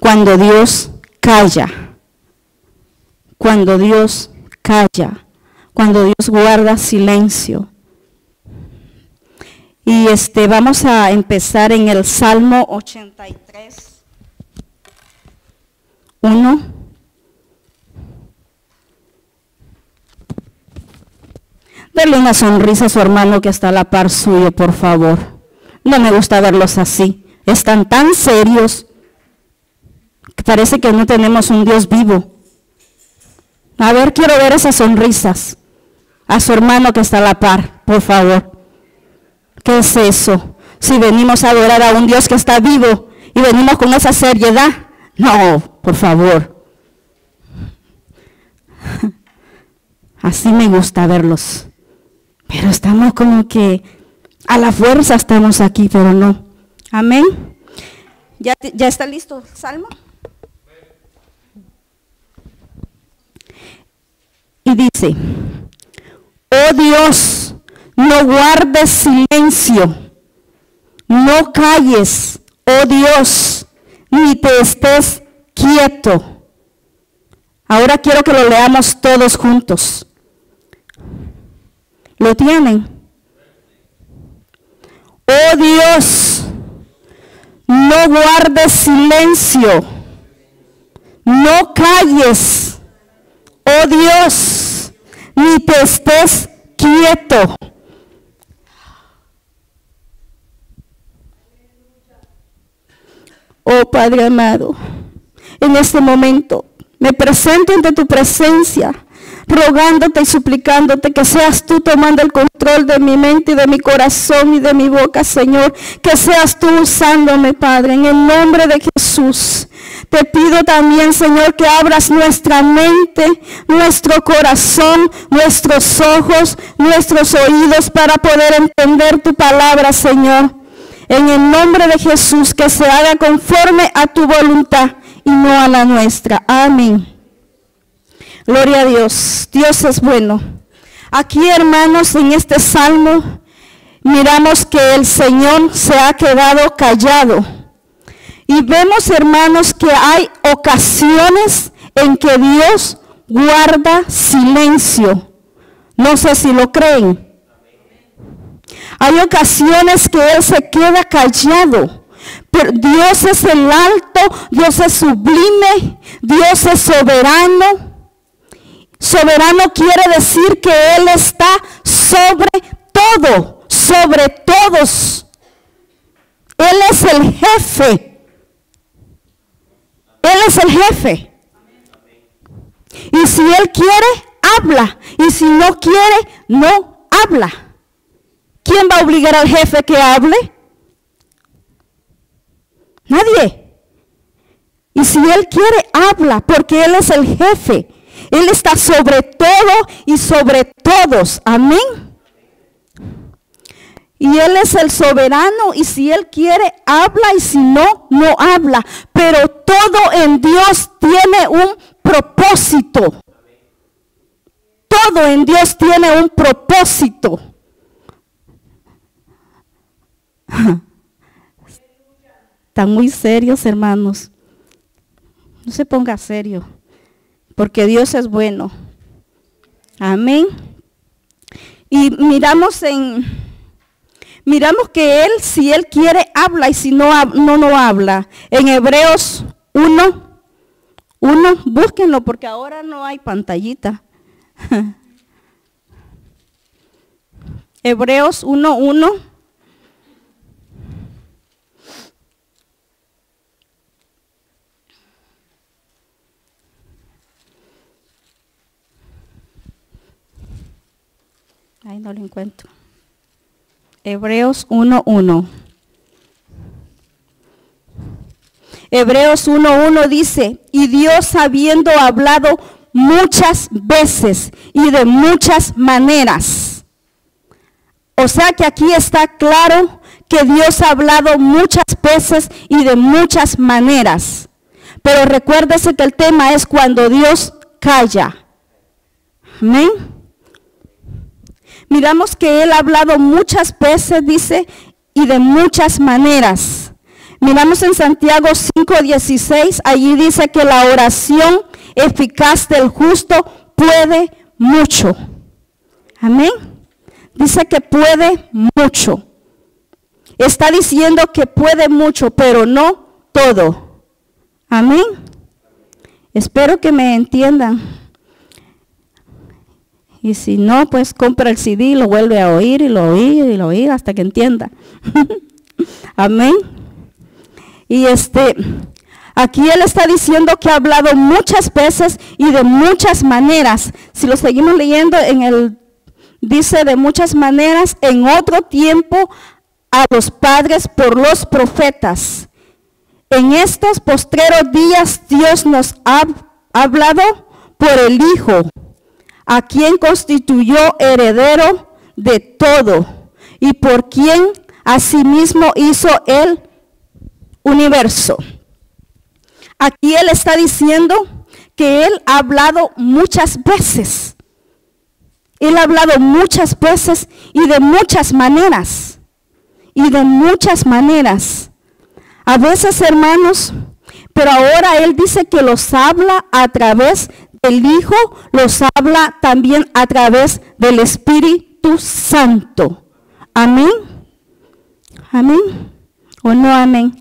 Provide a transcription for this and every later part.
cuando Dios calla. Cuando Dios calla. Cuando Dios guarda silencio. Y vamos a empezar en el Salmo 83, 1. Dale una sonrisa a su hermano que está a la par suyo, por favor. No me gusta verlos así. Están tan serios que parece que no tenemos un Dios vivo. A ver, quiero ver esas sonrisas. A su hermano que está a la par, por favor. ¿Qué es eso? Si venimos a adorar a un Dios que está vivo y venimos con esa seriedad. No, por favor. Así me gusta verlos. Pero estamos como que a la fuerza estamos aquí, pero no. Amén. ¿Ya está listo el Salmo? Y dice: oh Dios, no guardes silencio, no calles, oh Dios, ni te estés quieto. Ahora quiero que lo leamos todos juntos. ¿Lo tienen? Oh Dios, no guardes silencio, no calles, oh Dios, ni te estés quieto. Oh Padre amado, en este momento me presento ante tu presencia, rogándote y suplicándote que seas tú tomando el control de mi mente y de mi corazón y de mi boca, Señor. Que seas tú usándome, Padre, en el nombre de Jesús. Te pido también, Señor, que abras nuestra mente, nuestro corazón, nuestros ojos, nuestros oídos para poder entender tu palabra, Señor. En el nombre de Jesús, que se haga conforme a tu voluntad y no a la nuestra. Amén. Gloria a Dios. Dios es bueno. Aquí, hermanos, en este salmo, miramos que el Señor se ha quedado callado. Y vemos, hermanos, que hay ocasiones en que Dios guarda silencio. No sé si lo creen. Hay ocasiones que Él se queda callado. Pero Dios es el alto, Dios es sublime, Dios es soberano. Soberano quiere decir que Él está sobre todo, sobre todos. Él es el jefe. Él es el jefe. Y si Él quiere, habla. Y si no quiere, no habla. ¿Quién va a obligar al jefe que hable? Nadie. Y si Él quiere, habla, porque Él es el jefe. Él está sobre todo y sobre todos. Amén. Y Él es el soberano, y si Él quiere, habla, y si no, no habla. Pero todo en Dios tiene un propósito. Todo en Dios tiene un propósito. Están muy serios, hermanos. No se ponga serio, porque Dios es bueno. Amén. Y miramos que Él, si Él quiere, habla, y si no, no habla. En Hebreos 1, búsquenlo, porque ahora no hay pantallita. Hebreos 1:1. Ahí no lo encuentro. Hebreos 1:1. Hebreos 1:1 dice: y Dios, habiendo hablado muchas veces y de muchas maneras. O sea que aquí está claro que Dios ha hablado muchas veces y de muchas maneras. Pero recuérdese que el tema es cuando Dios calla. Amén. Miramos que Él ha hablado muchas veces, dice, y de muchas maneras. Miramos en Santiago 5:16, allí dice que la oración eficaz del justo puede mucho. Amén. Dice que puede mucho. Está diciendo que puede mucho, pero no todo. Amén. Espero que me entiendan. Y si no, pues compra el CD y lo vuelve a oír y lo oír y lo oír hasta que entienda. Amén. Y aquí él está diciendo que ha hablado muchas veces y de muchas maneras. Si lo seguimos leyendo dice de muchas maneras en otro tiempo a los padres por los profetas. En estos postreros días Dios nos ha hablado por el Hijo, a quien constituyó heredero de todo y por quien asimismo hizo el universo. Aquí él está diciendo que él ha hablado muchas veces. Él ha hablado muchas veces y de muchas maneras. Y de muchas maneras. A veces, hermanos, pero ahora él dice que los habla a través del Hijo, los habla también a través del Espíritu Santo. Amén. Amén. ¿O no amén?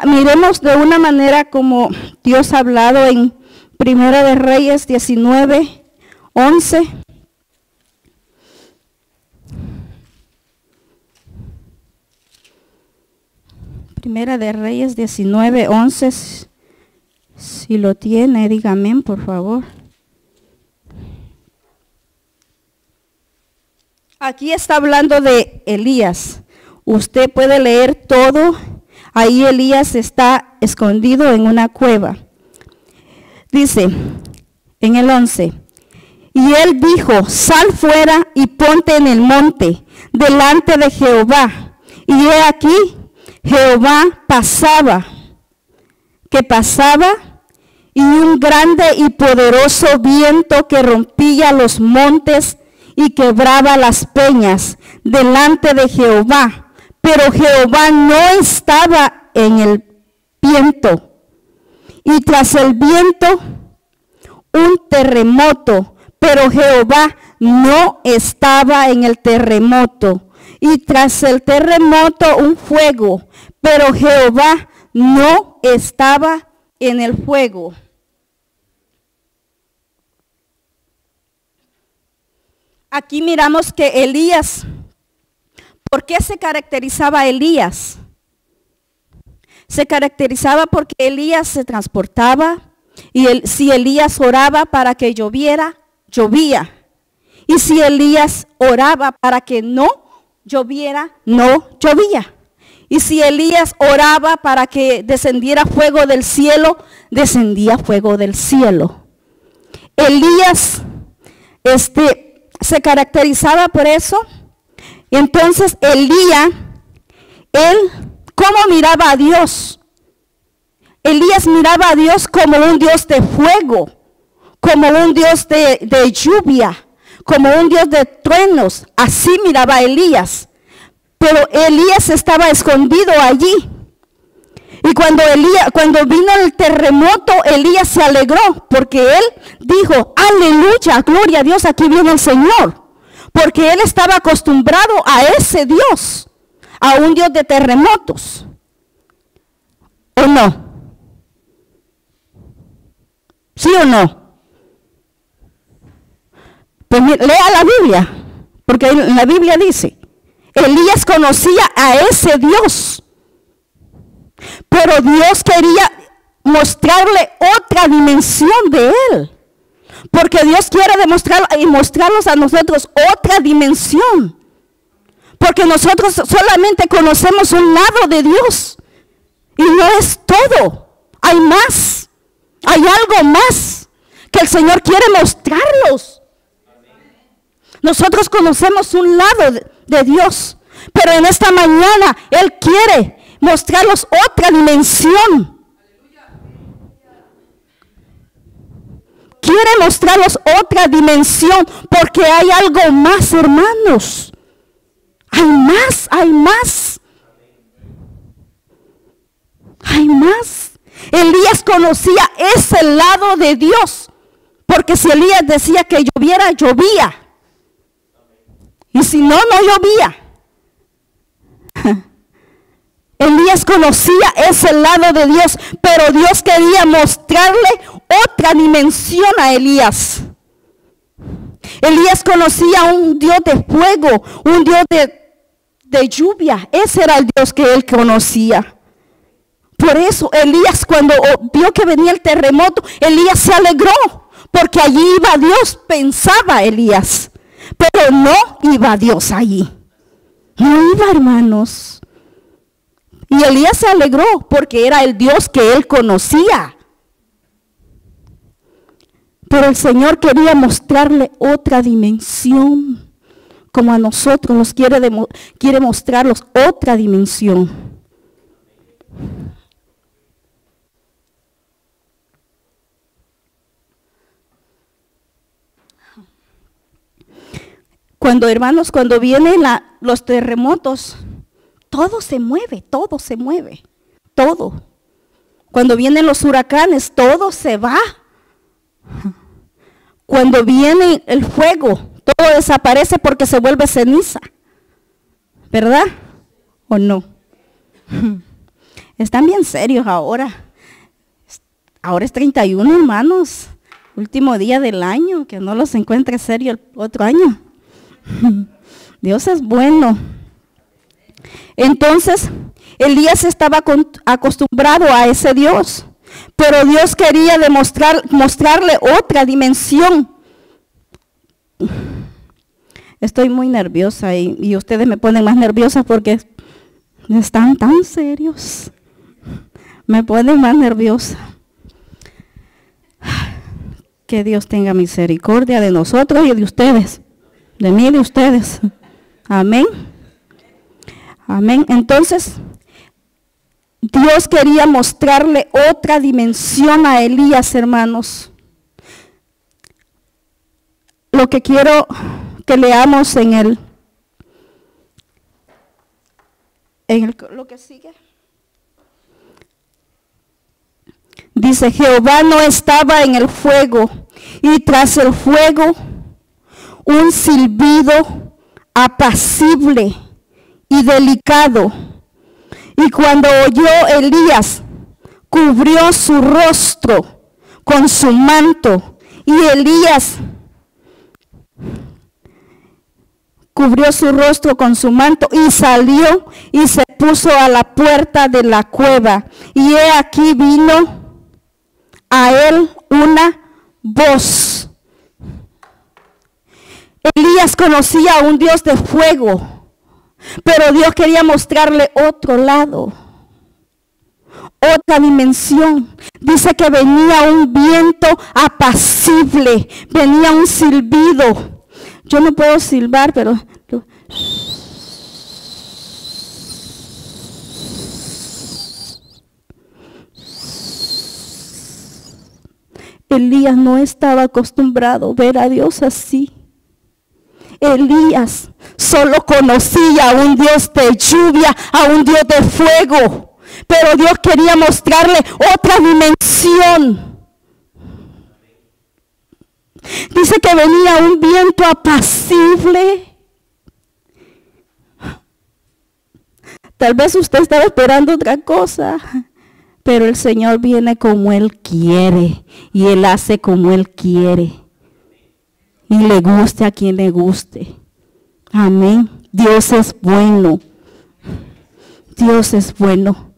Miremos de una manera como Dios ha hablado en Primera de Reyes 19:11. Primera de Reyes 19:11. Si lo tiene, diga amén, por favor. Aquí está hablando de Elías. Usted puede leer todo. Ahí Elías está escondido en una cueva. Dice en el 11, y él dijo, sal fuera y ponte en el monte delante de Jehová. Y he aquí, Jehová pasaba, y un grande y poderoso viento que rompía los montes y quebraba las peñas delante de Jehová. Pero Jehová no estaba en el viento. Y tras el viento, un terremoto. Pero Jehová no estaba en el terremoto. Y tras el terremoto, un fuego. Pero Jehová no estaba en el fuego. Aquí miramos que Elías, ¿por qué se caracterizaba Elías? Se caracterizaba porque Elías se transportaba y si Elías oraba para que lloviera, llovía. Y si Elías oraba para que no lloviera, no llovía. Y si Elías oraba para que descendiera fuego del cielo, descendía fuego del cielo. Elías se caracterizaba por eso. Entonces Elías, él, ¿cómo miraba a Dios? Elías miraba a Dios como un Dios de fuego, como un Dios de lluvia, como un Dios de truenos. Así miraba a Elías. Pero Elías estaba escondido allí. Y cuando vino el terremoto, Elías se alegró, porque él dijo, aleluya, gloria a Dios, aquí viene el Señor. Porque él estaba acostumbrado a ese Dios, a un Dios de terremotos. ¿O no? ¿Sí o no? Pues lea la Biblia, porque en la Biblia dice, Elías conocía a ese Dios, pero Dios quería mostrarle otra dimensión de él. Porque Dios quiere demostrar y mostrarnos a nosotros otra dimensión. Porque nosotros solamente conocemos un lado de Dios. Y no es todo. Hay más. Hay algo más que el Señor quiere mostrarnos. Nosotros conocemos un lado de Dios. Pero en esta mañana Él quiere mostrarnos otra dimensión. Quiere mostrarnos otra dimensión, porque hay algo más, hermanos. Hay más, hay más. hay más. Elías conocía ese lado de Dios, porque si Elías decía que lloviera, llovía. Y si no, no llovía. Elías conocía ese lado de Dios, pero Dios quería mostrarle otra dimensión a Elías. Elías conocía un Dios de fuego, un Dios de lluvia. Ese era el Dios que él conocía. Por eso Elías, cuando vio que venía el terremoto, Elías se alegró, porque allí iba Dios, pensaba Elías. Pero no iba Dios allí. No iba, hermanos. Y Elías se alegró porque era el Dios que él conocía. Pero el Señor quería mostrarle otra dimensión, como a nosotros nos quiere mostrarlos otra dimensión. Hermanos, cuando vienen los terremotos, todo se mueve, todo. Cuando vienen los huracanes, todo se va. Cuando viene el fuego, todo desaparece porque se vuelve ceniza. ¿Verdad? ¿O no? Están bien serios ahora. Ahora es 31, hermanos. Último día del año, que no los encuentre serio el otro año. Dios es bueno. Entonces, Elías estaba acostumbrado a ese Dios, pero Dios quería mostrarle otra dimensión. Estoy muy nerviosa y ustedes me ponen más nerviosa porque están tan serios. Me ponen más nerviosa. Que Dios tenga misericordia de nosotros y de ustedes. De mí y de ustedes. Amén. Amén. Entonces, Dios quería mostrarle otra dimensión a Elías, hermanos. Lo que quiero que leamos en lo que sigue. Dice, Jehová no estaba en el fuego, y tras el fuego un silbido apacible y delicado. Y cuando oyó Elías, cubrió su rostro con su manto. Y Elías cubrió su rostro con su manto y salió y se puso a la puerta de la cueva. Y he aquí vino a él una voz. Elías conocía a un Dios de fuego, pero Dios quería mostrarle otro lado, otra dimensión. Dice que venía un viento apacible, venía un silbido. Yo no puedo silbar, pero Elías no estaba acostumbrado a ver a Dios así. Elías solo conocía a un Dios de lluvia, a un Dios de fuego, pero Dios quería mostrarle otra dimensión. Dice que venía un viento apacible. Tal vez usted estaba esperando otra cosa, pero el Señor viene como Él quiere y Él hace como Él quiere. Y le guste a quien le guste. Amén. Dios es bueno. Dios es bueno.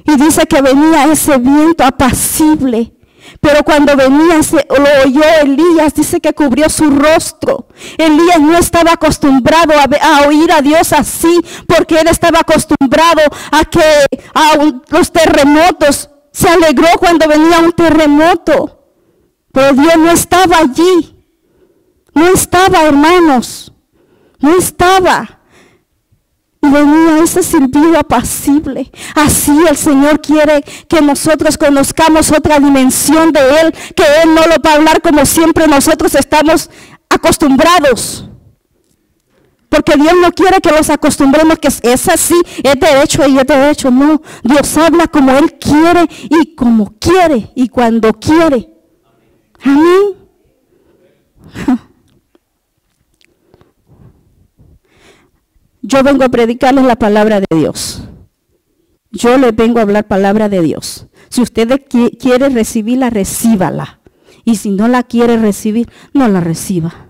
Y dice que venía ese viento apacible. Pero cuando venía, lo oyó Elías, dice que cubrió su rostro. Elías no estaba acostumbrado a oír a Dios así, porque él estaba acostumbrado a los terremotos. Se alegró cuando venía un terremoto. Pero Dios no estaba allí. No estaba, hermanos, no estaba. Y venía ese silbido apacible. Así el Señor quiere que nosotros conozcamos otra dimensión de Él, que Él no lo va a hablar como siempre nosotros estamos acostumbrados. Porque Dios no quiere que los acostumbremos que es así, es derecho y es derecho. No, Dios habla como Él quiere y como quiere y cuando quiere. Amén. Yo vengo a predicarles la palabra de Dios. Yo les vengo a hablar palabra de Dios. Si usted quiere recibirla, recíbala. Y si no la quiere recibir, no la reciba.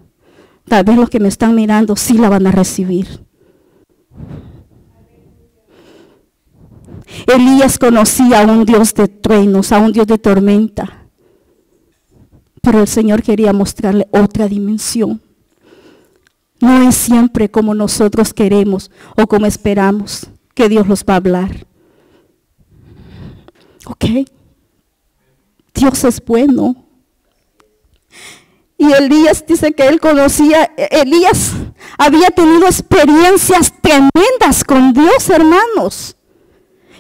Tal vez los que me están mirando sí la van a recibir. Elías conocía a un Dios de truenos, a un Dios de tormenta. Pero el Señor quería mostrarle otra dimensión. No es siempre como nosotros queremos o como esperamos que Dios los va a hablar. ¿Ok? Dios es bueno. Y Elías dice que él conocía, Elías había tenido experiencias tremendas con Dios, hermanos.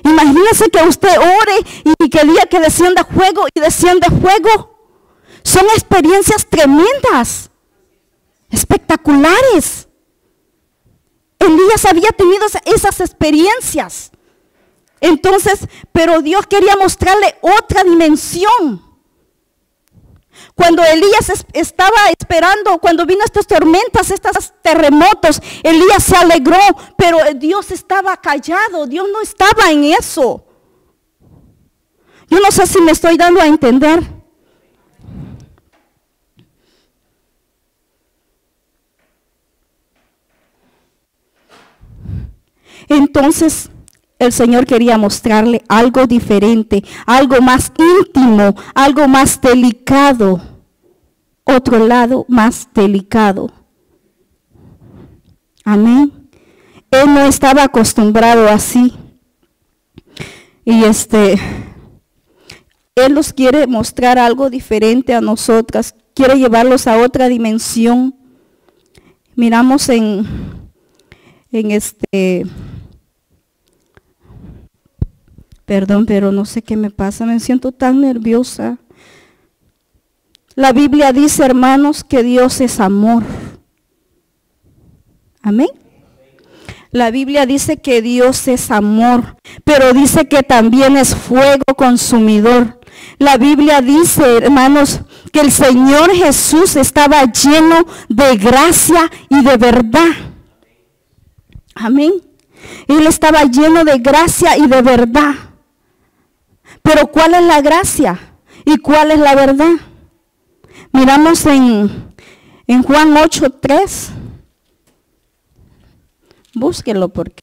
Imagínense que usted ore y que el día que descienda fuego y desciende fuego. Son experiencias tremendas, espectaculares. Elías había tenido esas experiencias. Entonces, pero Dios quería mostrarle otra dimensión. Cuando Elías estaba esperando, cuando vino estas tormentas, estos terremotos, Elías se alegró, pero Dios estaba callado, Dios no estaba en eso. Yo no sé si me estoy dando a entender. Entonces, el Señor quería mostrarle algo diferente, algo más íntimo, algo más delicado. Otro lado más delicado. Amén. Él no estaba acostumbrado así. Y Él nos quiere mostrar algo diferente a nosotras. Quiere llevarlos a otra dimensión. Miramos Perdón, pero no sé qué me pasa, me siento tan nerviosa. La Biblia dice, hermanos, que Dios es amor. Amén. La Biblia dice que Dios es amor, pero dice que también es fuego consumidor. La Biblia dice, hermanos, que el Señor Jesús estaba lleno de gracia y de verdad. Amén. Él estaba lleno de gracia y de verdad. Pero ¿cuál es la gracia? ¿Y cuál es la verdad? Miramos en Juan 8:3. Búsquelo porque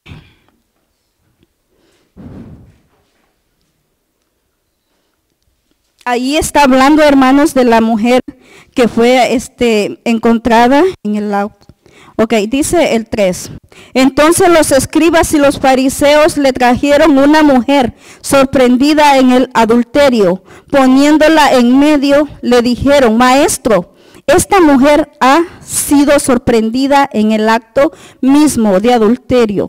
ahí está hablando, hermanos, de la mujer que fue encontrada en el lago. Ok, dice el 3. Entonces los escribas y los fariseos le trajeron una mujer sorprendida en el adulterio. Poniéndola en medio, le dijeron, Maestro, esta mujer ha sido sorprendida en el acto mismo de adulterio.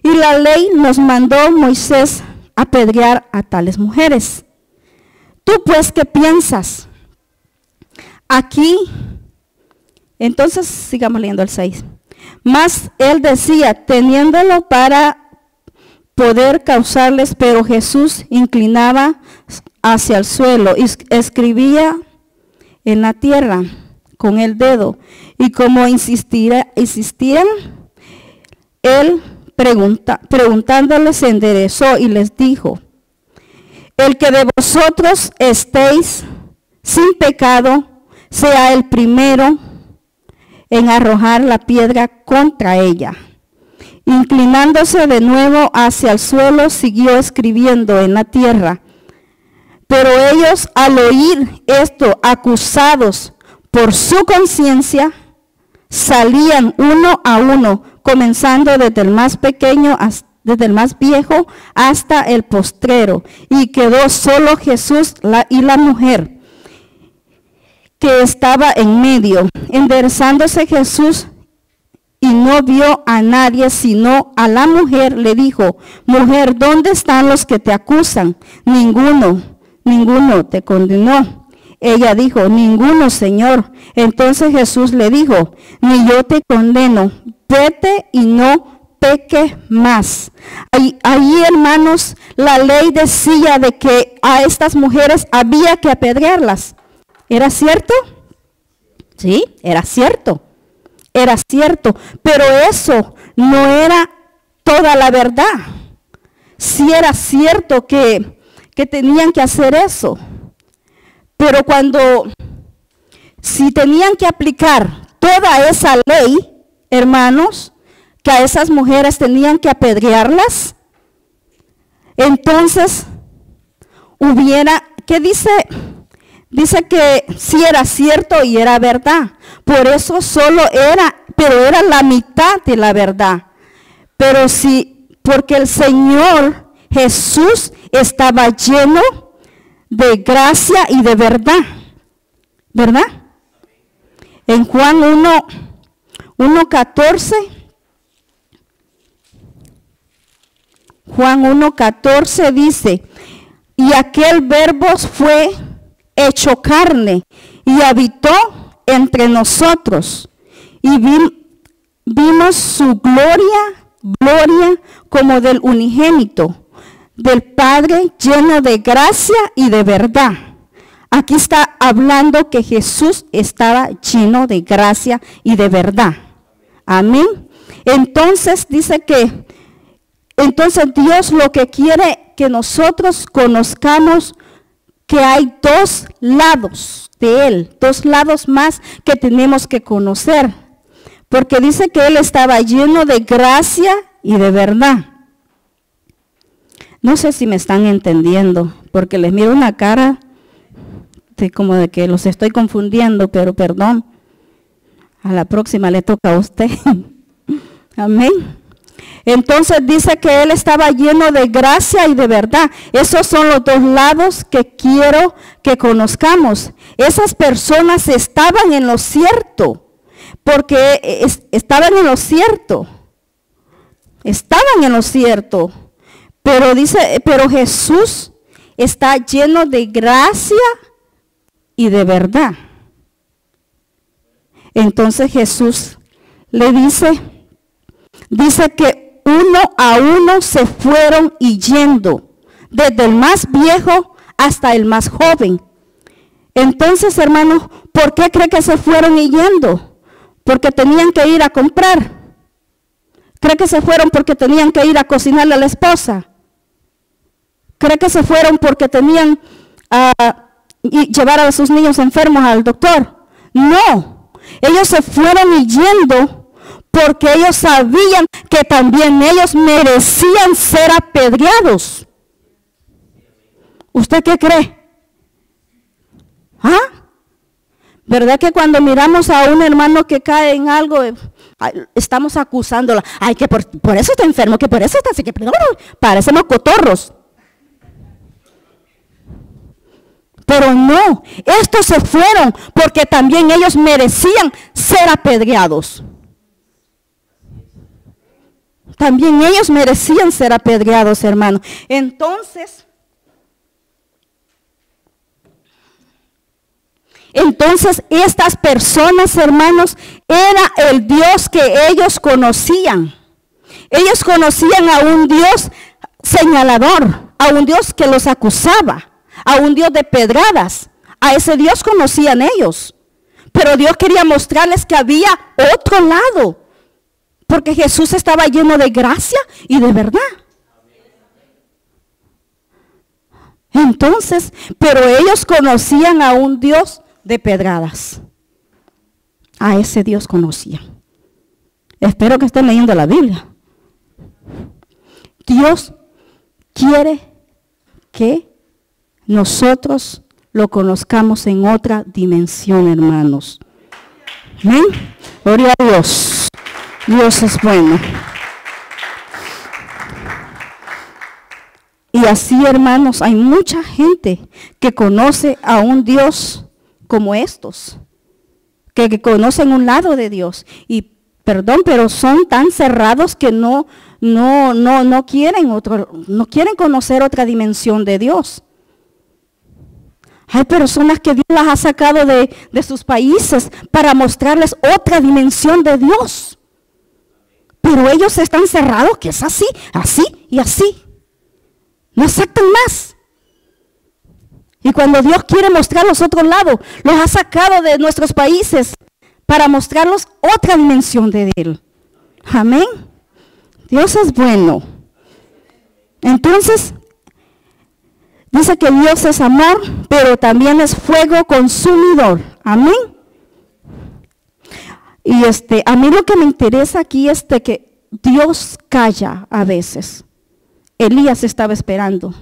Y la ley nos mandó Moisés apedrear a tales mujeres. ¿Tú pues qué piensas? Aquí, entonces sigamos leyendo el 6. Mas él decía, teniéndolo para poder causarles, pero Jesús inclinaba hacia el suelo y escribía en la tierra con el dedo. Y como insistían, él preguntándoles se enderezó y les dijo, el que de vosotros estéis sin pecado, sea el primero en arrojar la piedra contra ella. Inclinándose de nuevo hacia el suelo, siguió escribiendo en la tierra. Pero ellos, al oír esto, acusados por su conciencia, salían uno a uno, comenzando desde el más pequeño desde el más viejo hasta el postrero, y quedó solo Jesús y la mujer que estaba en medio. Enderezándose Jesús y no vio a nadie sino a la mujer, le dijo, mujer, ¿dónde están los que te acusan? Ninguno te condenó. Ella dijo, ninguno, Señor. Entonces Jesús le dijo, ni yo te condeno, vete y no peque más. Ahí, hermanos, la ley decía de que a estas mujeres había que apedrearlas. ¿Era cierto? Sí, era cierto. Era cierto, pero eso no era toda la verdad. Sí era cierto que tenían que hacer eso, pero si tenían que aplicar toda esa ley, hermanos, que a esas mujeres tenían que apedrearlas, entonces ¿qué dice? Dice que sí era cierto y era verdad. Por eso pero era la mitad de la verdad. Pero sí, porque el Señor Jesús estaba lleno de gracia y de verdad. ¿Verdad? En Juan 1:14, Juan 1:14 dice, y aquel verbo fue hecho carne y habitó entre nosotros y vimos su gloria como del unigénito del Padre, lleno de gracia y de verdad. Aquí está hablando que Jesús estaba lleno de gracia y de verdad. Amén. Entonces dice entonces Dios lo que quiere que nosotros conozcamos que hay dos lados de Él, dos lados más que tenemos que conocer. Porque dice que Él estaba lleno de gracia y de verdad. No sé si me están entendiendo, porque les miro una cara como de que los estoy confundiendo, pero perdón. A la próxima le toca a usted. Amén. Entonces dice que Él estaba lleno de gracia y de verdad. Esos son los dos lados que quiero que conozcamos. Esas personas estaban en lo cierto, porque estaban en lo cierto. Estaban en lo cierto. Pero Jesús está lleno de gracia y de verdad. Entonces Jesús le dice que uno a uno se fueron yendo, desde el más viejo hasta el más joven. Entonces, hermanos, ¿por qué cree que se fueron yendo? Porque tenían que ir a comprar. ¿Cree que se fueron porque tenían que ir a cocinarle a la esposa? ¿Cree que se fueron porque tenían y llevar a sus niños enfermos al doctor? No, ellos se fueron yendo porque ellos sabían que también ellos merecían ser apedreados. ¿Usted qué cree? ¿Ah? ¿Verdad que cuando miramos a un hermano que cae en algo, estamos acusándola? Ay, que por eso está enfermo, que por eso está así, que parecemos cotorros. Pero no, estos se fueron porque también ellos merecían ser apedreados. También ellos merecían ser apedreados, hermano. Entonces estas personas, hermanos, era el Dios que ellos conocían. Ellos conocían a un Dios señalador, a un Dios que los acusaba, a un Dios de pedradas. A ese Dios conocían ellos. Pero Dios quería mostrarles que había otro lado, porque Jesús estaba lleno de gracia y de verdad. Entonces, pero ellos conocían a un Dios de pedradas. A ese Dios conocían. Espero que estén leyendo la Biblia. Dios quiere que nosotros lo conozcamos en otra dimensión, hermanos. Amén. Gloria a Dios. Dios es bueno. Y así, hermanos, hay mucha gente que conoce a un Dios como estos, que conocen un lado de Dios. Y perdón, pero son tan cerrados que no quieren conocer otra dimensión de Dios. Hay personas que Dios las ha sacado de sus países para mostrarles otra dimensión de Dios. Pero ellos están cerrados que es así, así y así. No aceptan más. Y cuando Dios quiere mostrar los otros lados, los ha sacado de nuestros países para mostrarlos otra dimensión de Él. Amén. Dios es bueno. Entonces, dice que Dios es amor, pero también es fuego consumidor. Amén. Y a mí lo que me interesa aquí es de que Dios calla a veces. Elías estaba esperando.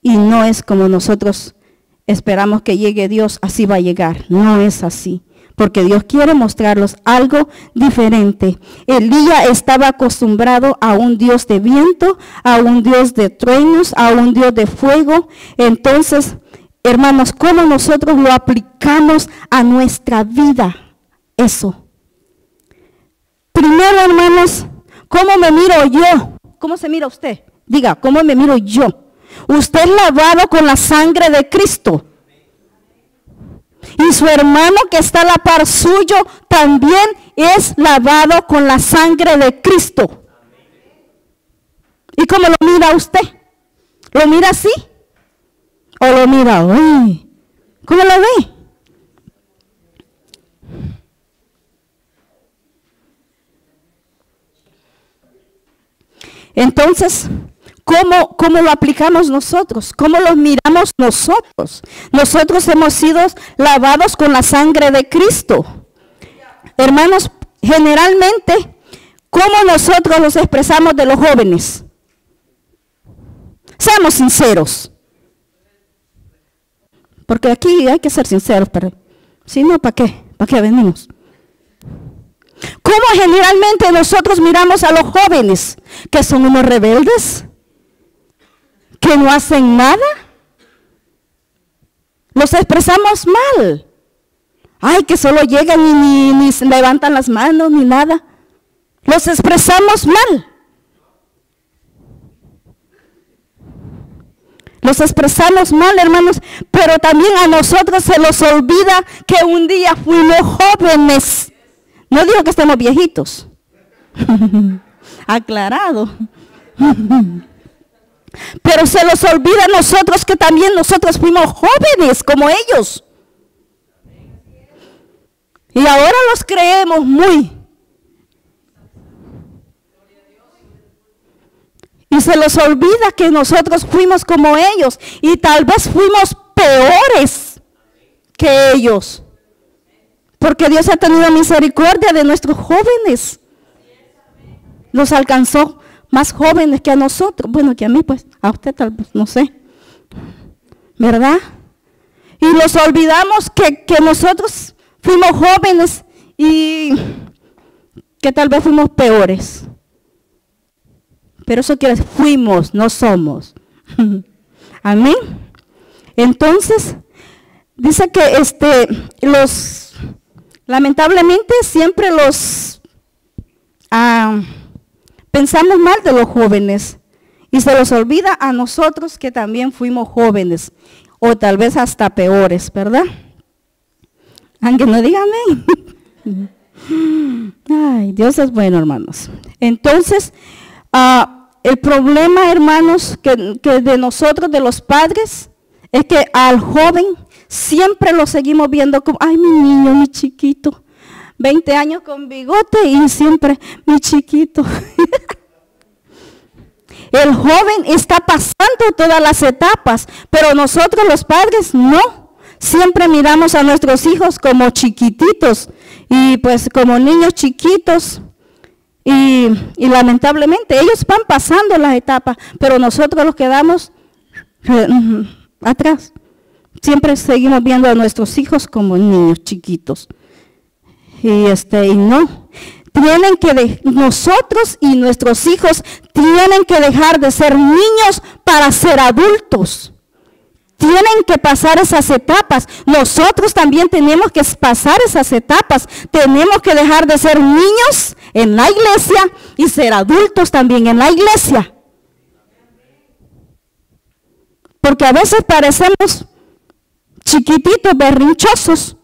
Y no es como nosotros esperamos que llegue Dios, así va a llegar. No es así. Porque Dios quiere mostrarlos algo diferente. Elías estaba acostumbrado a un Dios de viento, a un Dios de truenos, a un Dios de fuego. Entonces, hermanos, ¿cómo nosotros lo aplicamos a nuestra vida? Eso. Primero, hermanos, ¿cómo me miro yo? ¿Cómo se mira usted? Diga, ¿cómo me miro yo? Usted es lavado con la sangre de Cristo. Y su hermano que está a la par suyo también es lavado con la sangre de Cristo. ¿Y cómo lo mira usted? ¿Lo mira así? ¿O lo mira, uy, cómo lo ve? Entonces, ¿cómo lo aplicamos nosotros? ¿Cómo lo miramos nosotros? Nosotros hemos sido lavados con la sangre de Cristo. Hermanos, generalmente, ¿cómo nosotros los expresamos de los jóvenes? Seamos sinceros. Porque aquí hay que ser sinceros, pero si no, ¿para qué? ¿Para qué venimos? ¿Cómo generalmente nosotros miramos a los jóvenes? ¿Que son unos rebeldes? ¿Que no hacen nada? Los expresamos mal. Ay, que solo llegan y ni levantan las manos ni nada. Los expresamos mal. Los expresamos mal, hermanos, pero también a nosotros se nos olvida que un día fuimos jóvenes. No digo que estemos viejitos. Aclarado. Pero se nos olvida a nosotros que también nosotros fuimos jóvenes como ellos. Y ahora los creemos muy. Y se les olvida que nosotros fuimos como ellos. Y tal vez fuimos peores que ellos. Porque Dios ha tenido misericordia de nuestros jóvenes. Nos alcanzó más jóvenes que a nosotros. Bueno, que a mí, pues, a usted tal vez, no sé. ¿Verdad? Y nos olvidamos que nosotros fuimos jóvenes y que tal vez fuimos peores. Pero eso quiere decir, fuimos, no somos. Amén. Entonces, dice que lamentablemente siempre pensamos mal de los jóvenes y se los olvida a nosotros que también fuimos jóvenes o tal vez hasta peores, ¿verdad? Aunque no digan amén. Ay, Dios es bueno, hermanos. Entonces, el problema, hermanos, que de nosotros, de los padres, es que al joven siempre lo seguimos viendo como, ay, mi niño, mi chiquito, 20 años con bigote y siempre mi chiquito. El joven está pasando todas las etapas, pero nosotros los padres no. Siempre miramos a nuestros hijos como chiquititos y pues como niños chiquitos. Y lamentablemente ellos van pasando las etapas, pero nosotros los quedamos atrás. Siempre seguimos viendo a nuestros hijos como niños chiquitos. Y no. Nosotros y nuestros hijos tienen que dejar de ser niños para ser adultos. Tienen que pasar esas etapas. Nosotros también tenemos que pasar esas etapas. Tenemos que dejar de ser niños en la iglesia y ser adultos también en la iglesia. Porque a veces parecemos chiquititos, berrinchosos.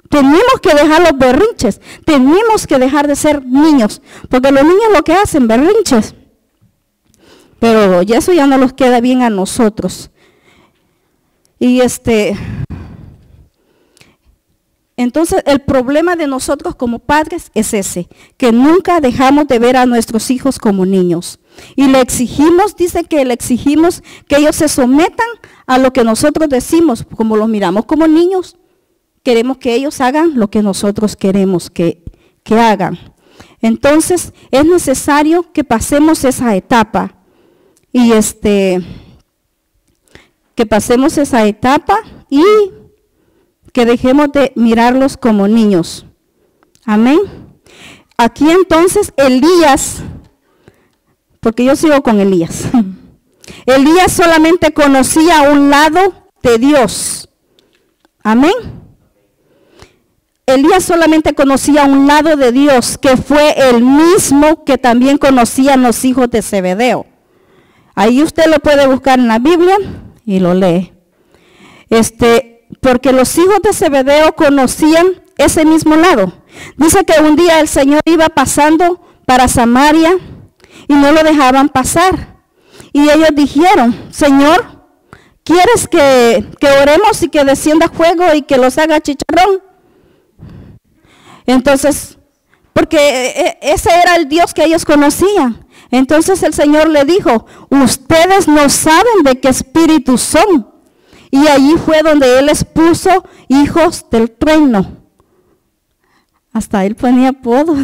Tenemos que dejar los berrinches, tenemos que dejar de ser niños, porque los niños lo que hacen, berrinches, pero eso ya no los queda bien a nosotros. Y entonces el problema de nosotros como padres es ese, que nunca dejamos de ver a nuestros hijos como niños. Y le exigimos, dice que le exigimos que ellos se sometan a lo que nosotros decimos, como los miramos como niños. Queremos que ellos hagan lo que nosotros queremos que hagan. Entonces, es necesario que pasemos esa etapa. Y que pasemos esa etapa y que dejemos de mirarlos como niños. Amén. Aquí entonces Elías, porque yo sigo con Elías. Elías solamente conocía un lado de Dios. Amén. Elías solamente conocía un lado de Dios, que fue el mismo que también conocían los hijos de Zebedeo. Ahí usted lo puede buscar en la Biblia y lo lee. Porque los hijos de Zebedeo conocían ese mismo lado. Dice que un día el Señor iba pasando para Samaria y no lo dejaban pasar. Y ellos dijeron, Señor, ¿quieres que oremos y que descienda fuego y que los haga chicharrón? Entonces, porque ese era el Dios que ellos conocían. Entonces el Señor le dijo, ustedes no saben de qué espíritu son. Y allí fue donde Él les puso hijos del trueno. Hasta Él ponía apodo.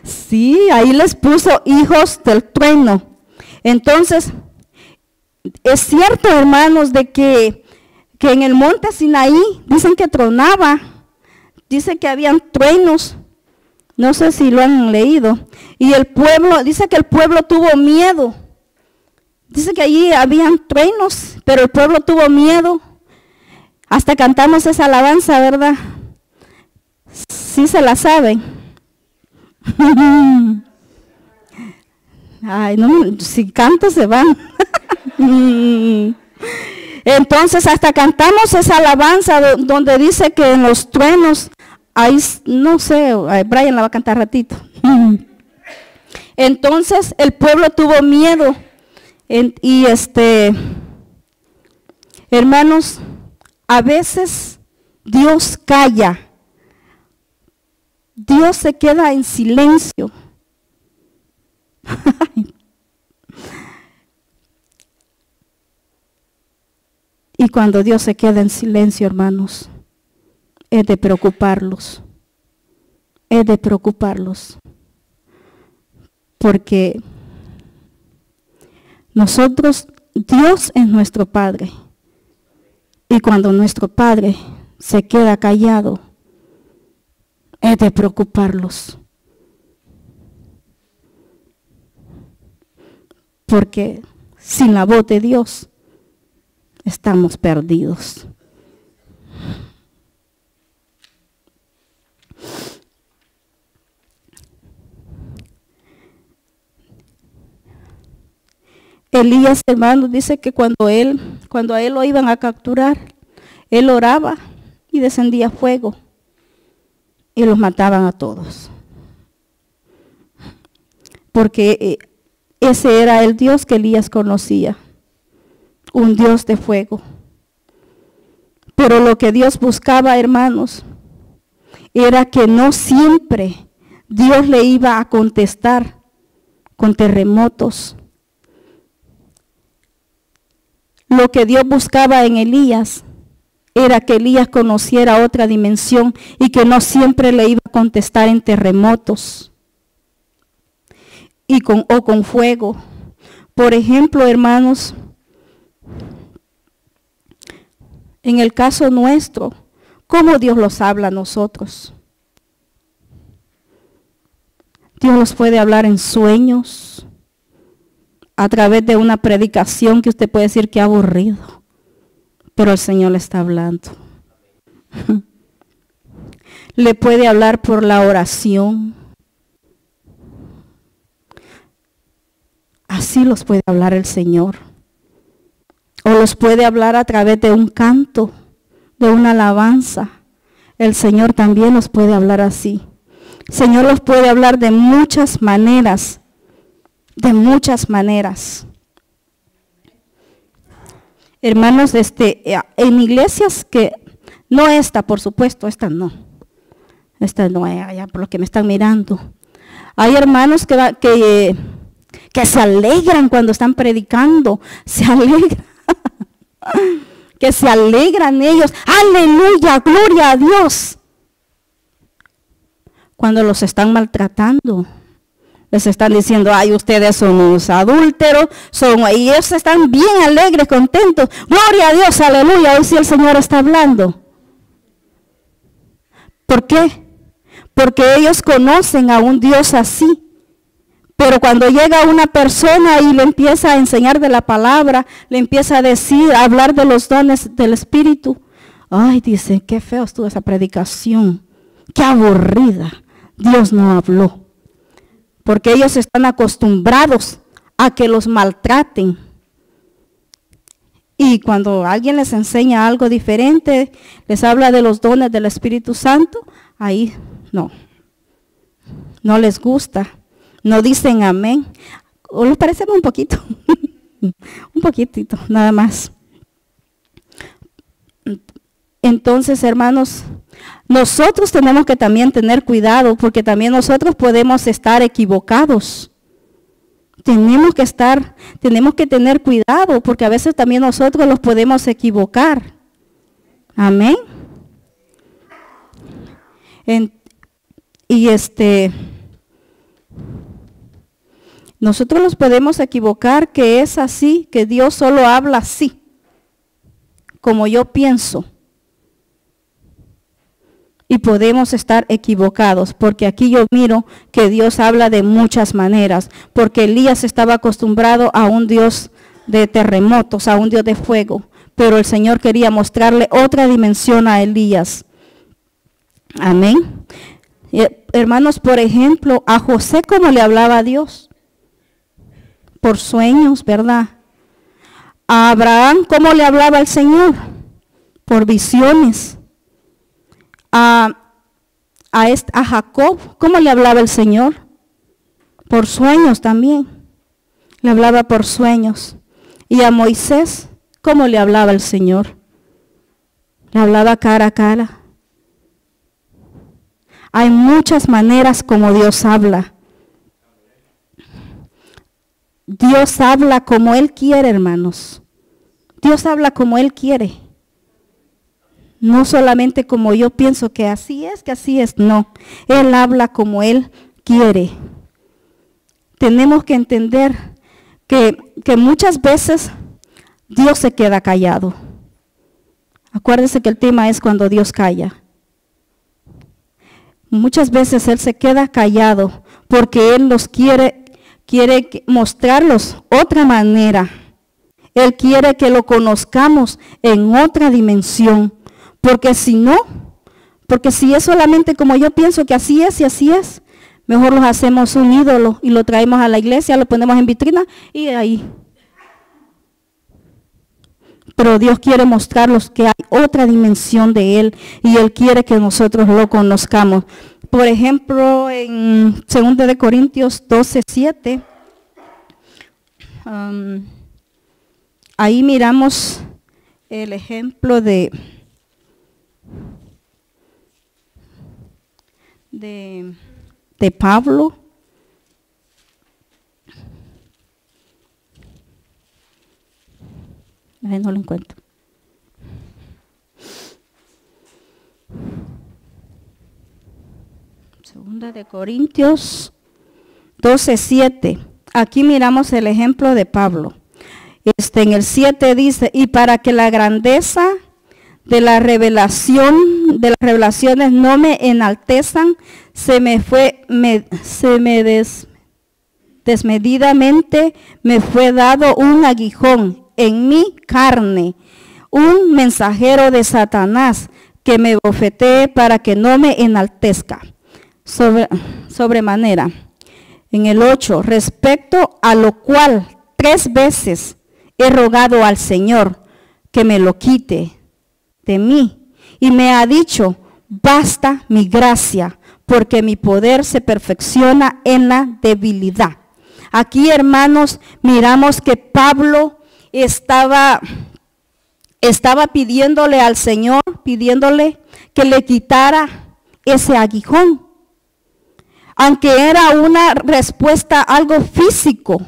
Sí, ahí les puso hijos del trueno. Entonces, es cierto, hermanos, de que en el monte Sinaí dicen que tronaba. Dice que habían truenos. No sé si lo han leído. Y el pueblo, dice que el pueblo tuvo miedo. Dice que allí habían truenos, pero el pueblo tuvo miedo. Hasta cantamos esa alabanza, ¿verdad? Sí se la saben. Ay, no, si canto se van. Entonces hasta cantamos esa alabanza donde dice que en los truenos, ahí, no sé, Brian la va a cantar ratito. Entonces el pueblo tuvo miedo. Y hermanos, a veces Dios calla. Dios se queda en silencio. Y cuando Dios se queda en silencio, hermanos, es de preocuparlos. Es de preocuparlos. Porque nosotros, Dios es nuestro Padre. Y cuando nuestro Padre se queda callado, es de preocuparlos. Porque sin la voz de Dios estamos perdidos. Elías, hermano, dice que cuando a él lo iban a capturar, él oraba y descendía fuego y los mataban a todos. Porque ese era el Dios que Elías conocía, un Dios de fuego. Pero lo que Dios buscaba, hermanos, era que no siempre Dios le iba a contestar con terremotos. Lo que Dios buscaba en Elías era que Elías conociera otra dimensión y que no siempre le iba a contestar en terremotos o con fuego. Por ejemplo, hermanos, en el caso nuestro, ¿cómo Dios los habla a nosotros? Dios los puede hablar en sueños, a través de una predicación que usted puede decir que aburrido, pero el Señor le está hablando. Le puede hablar por la oración. Así los puede hablar el Señor. O los puede hablar a través de un canto, de una alabanza, el Señor también nos puede hablar así. El Señor nos puede hablar de muchas maneras, Hermanos, en iglesias que, no esta, por supuesto, esta no es allá por lo que me están mirando. Hay hermanos que se alegran cuando están predicando, se alegran, que se alegran ellos, aleluya, gloria a Dios. Cuando los están maltratando, les están diciendo, ay, ustedes son unos adúlteros, y ellos están bien alegres, contentos, gloria a Dios, aleluya, hoy sí el Señor está hablando. ¿Por qué? Porque ellos conocen a un Dios así. Pero cuando llega una persona y le empieza a enseñar de la palabra, le empieza a decir, a hablar de los dones del Espíritu, ay, dice, qué feo estuvo esa predicación, qué aburrida, Dios no habló. Porque ellos están acostumbrados a que los maltraten. Y cuando alguien les enseña algo diferente, les habla de los dones del Espíritu Santo, ahí no les gusta. No dicen amén. ¿O les parece un poquito? Un poquitito, nada más. Entonces, hermanos, nosotros tenemos que también tener cuidado, porque también nosotros podemos estar equivocados. Tenemos que tener cuidado, porque a veces también nosotros los podemos equivocar. Amén. Nosotros los podemos equivocar, que es así, que Dios solo habla así, como yo pienso. Y podemos estar equivocados, porque aquí yo miro que Dios habla de muchas maneras, porque Elías estaba acostumbrado a un Dios de terremotos, a un Dios de fuego, pero el Señor quería mostrarle otra dimensión a Elías. Amén. Hermanos, por ejemplo, a José, ¿cómo le hablaba a Dios? Por sueños, ¿verdad? A Abraham, ¿cómo le hablaba el Señor? Por visiones. A Jacob, ¿cómo le hablaba el Señor? Por sueños también. Le hablaba por sueños. Y a Moisés, ¿cómo le hablaba el Señor? Le hablaba cara a cara. Hay muchas maneras como Dios habla. Dios habla como Él quiere, hermanos. Dios habla como Él quiere. No solamente como yo pienso que así es, no. Él habla como Él quiere. Tenemos que entender que muchas veces Dios se queda callado. Acuérdense que el tema es cuando Dios calla. Muchas veces Él se queda callado porque Él nos quiere mostrarlos otra manera. Él quiere que lo conozcamos en otra dimensión. Porque si es solamente como yo pienso que así es y así es, mejor los hacemos un ídolo y lo traemos a la iglesia, lo ponemos en vitrina y ahí. Pero Dios quiere mostrarnos que hay otra dimensión de Él y Él quiere que nosotros lo conozcamos. Por ejemplo, en 2 de Corintios 12:7, ahí miramos el ejemplo de Pablo. Ahí no lo encuentro. Segunda de Corintios 12:7. Aquí miramos el ejemplo de Pablo. En el 7 dice, y para que la grandeza de las revelaciones no me enaltezan, desmedidamente me fue dado un aguijón en mi carne, un mensajero de Satanás que me bofetee para que no me enaltezca sobremanera. En el 8, respecto a lo cual 3 veces he rogado al Señor que me lo quite de mí. y me ha dicho, basta mi gracia, porque mi poder se perfecciona en la debilidad. Aquí, hermanos, miramos que Pablo estaba pidiéndole al Señor, pidiéndole que le quitara ese aguijón. Aunque era una respuesta algo físico,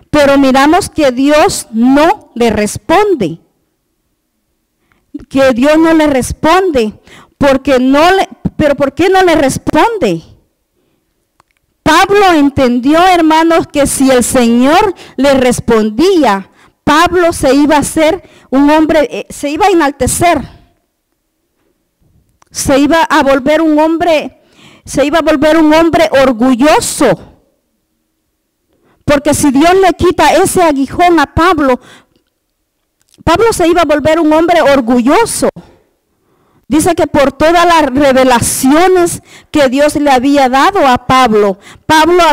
pero miramos que Dios no le responde. Que Dios no le responde, pero ¿por qué no le responde? Pablo entendió, hermanos, que si el Señor le respondía, Pablo se iba a hacer un hombre, se iba a enaltecer, se iba a volver un hombre orgulloso. Porque si Dios le quita ese aguijón a Pablo, Pablo se iba a volver un hombre orgulloso. Dice que por todas las revelaciones que Dios le había dado a Pablo, Pablo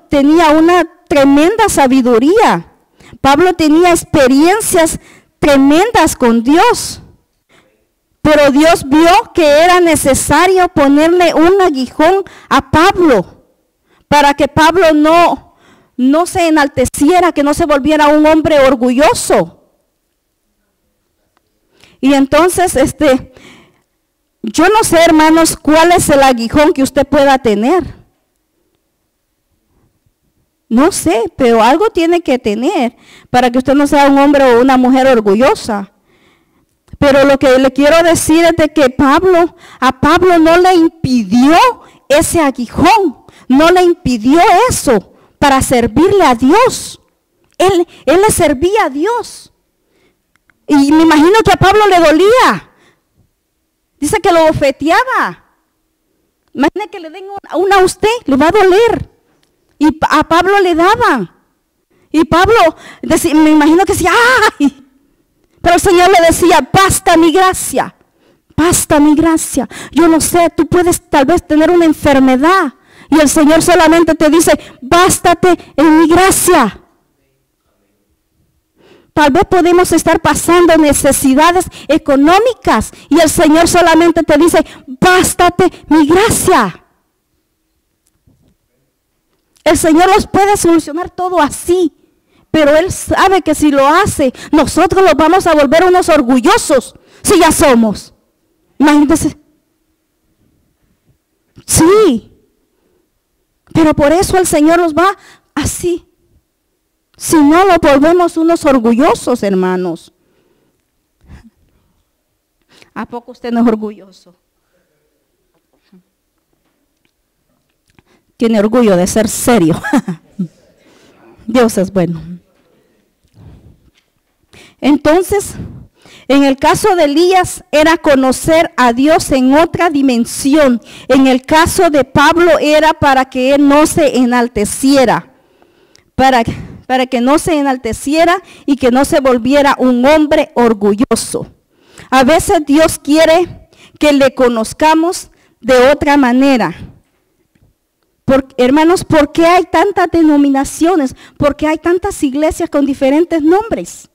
tenía una tremenda sabiduría. Pablo tenía experiencias tremendas con Dios. Pero Dios vio que era necesario ponerle un aguijón a Pablo, para que Pablo no se enalteciera, que no se volviera un hombre orgulloso. Y entonces, yo no sé, hermanos, cuál es el aguijón que usted pueda tener. No sé, pero algo tiene que tener para que usted no sea un hombre o una mujer orgullosa. Pero lo que le quiero decir es de que a Pablo no le impidió ese aguijón, no le impidió eso para servirle a Dios. Él le servía a Dios. Y me imagino que a Pablo le dolía. Dice que lo bofeteaba. Imagina que le den una a usted, le va a doler. Y a Pablo le daban. Y Pablo, me imagino que decía, ¡ay! Pero el Señor le decía, basta mi gracia, basta mi gracia. Yo no sé, tú puedes tal vez tener una enfermedad. Y el Señor solamente te dice, bástate en mi gracia. Tal vez podemos estar pasando necesidades económicas y el Señor solamente te dice, bástate mi gracia. El Señor los puede solucionar todo así, pero Él sabe que si lo hace, nosotros los vamos a volver unos orgullosos, si ya somos. Imagínense. Sí, pero por eso el Señor los va así. Si no, lo volvemos unos orgullosos, hermanos. ¿A poco usted no es orgulloso? Tiene orgullo de ser serio. Dios es bueno. Entonces, en el caso de Elías era conocer a Dios en otra dimensión. En el caso de Pablo era para que él no se enalteciera. Para que no se enalteciera y que no se volviera un hombre orgulloso. A veces Dios quiere que le conozcamos de otra manera. Hermanos, ¿por qué hay tantas denominaciones? ¿Por qué hay tantas iglesias con diferentes nombres?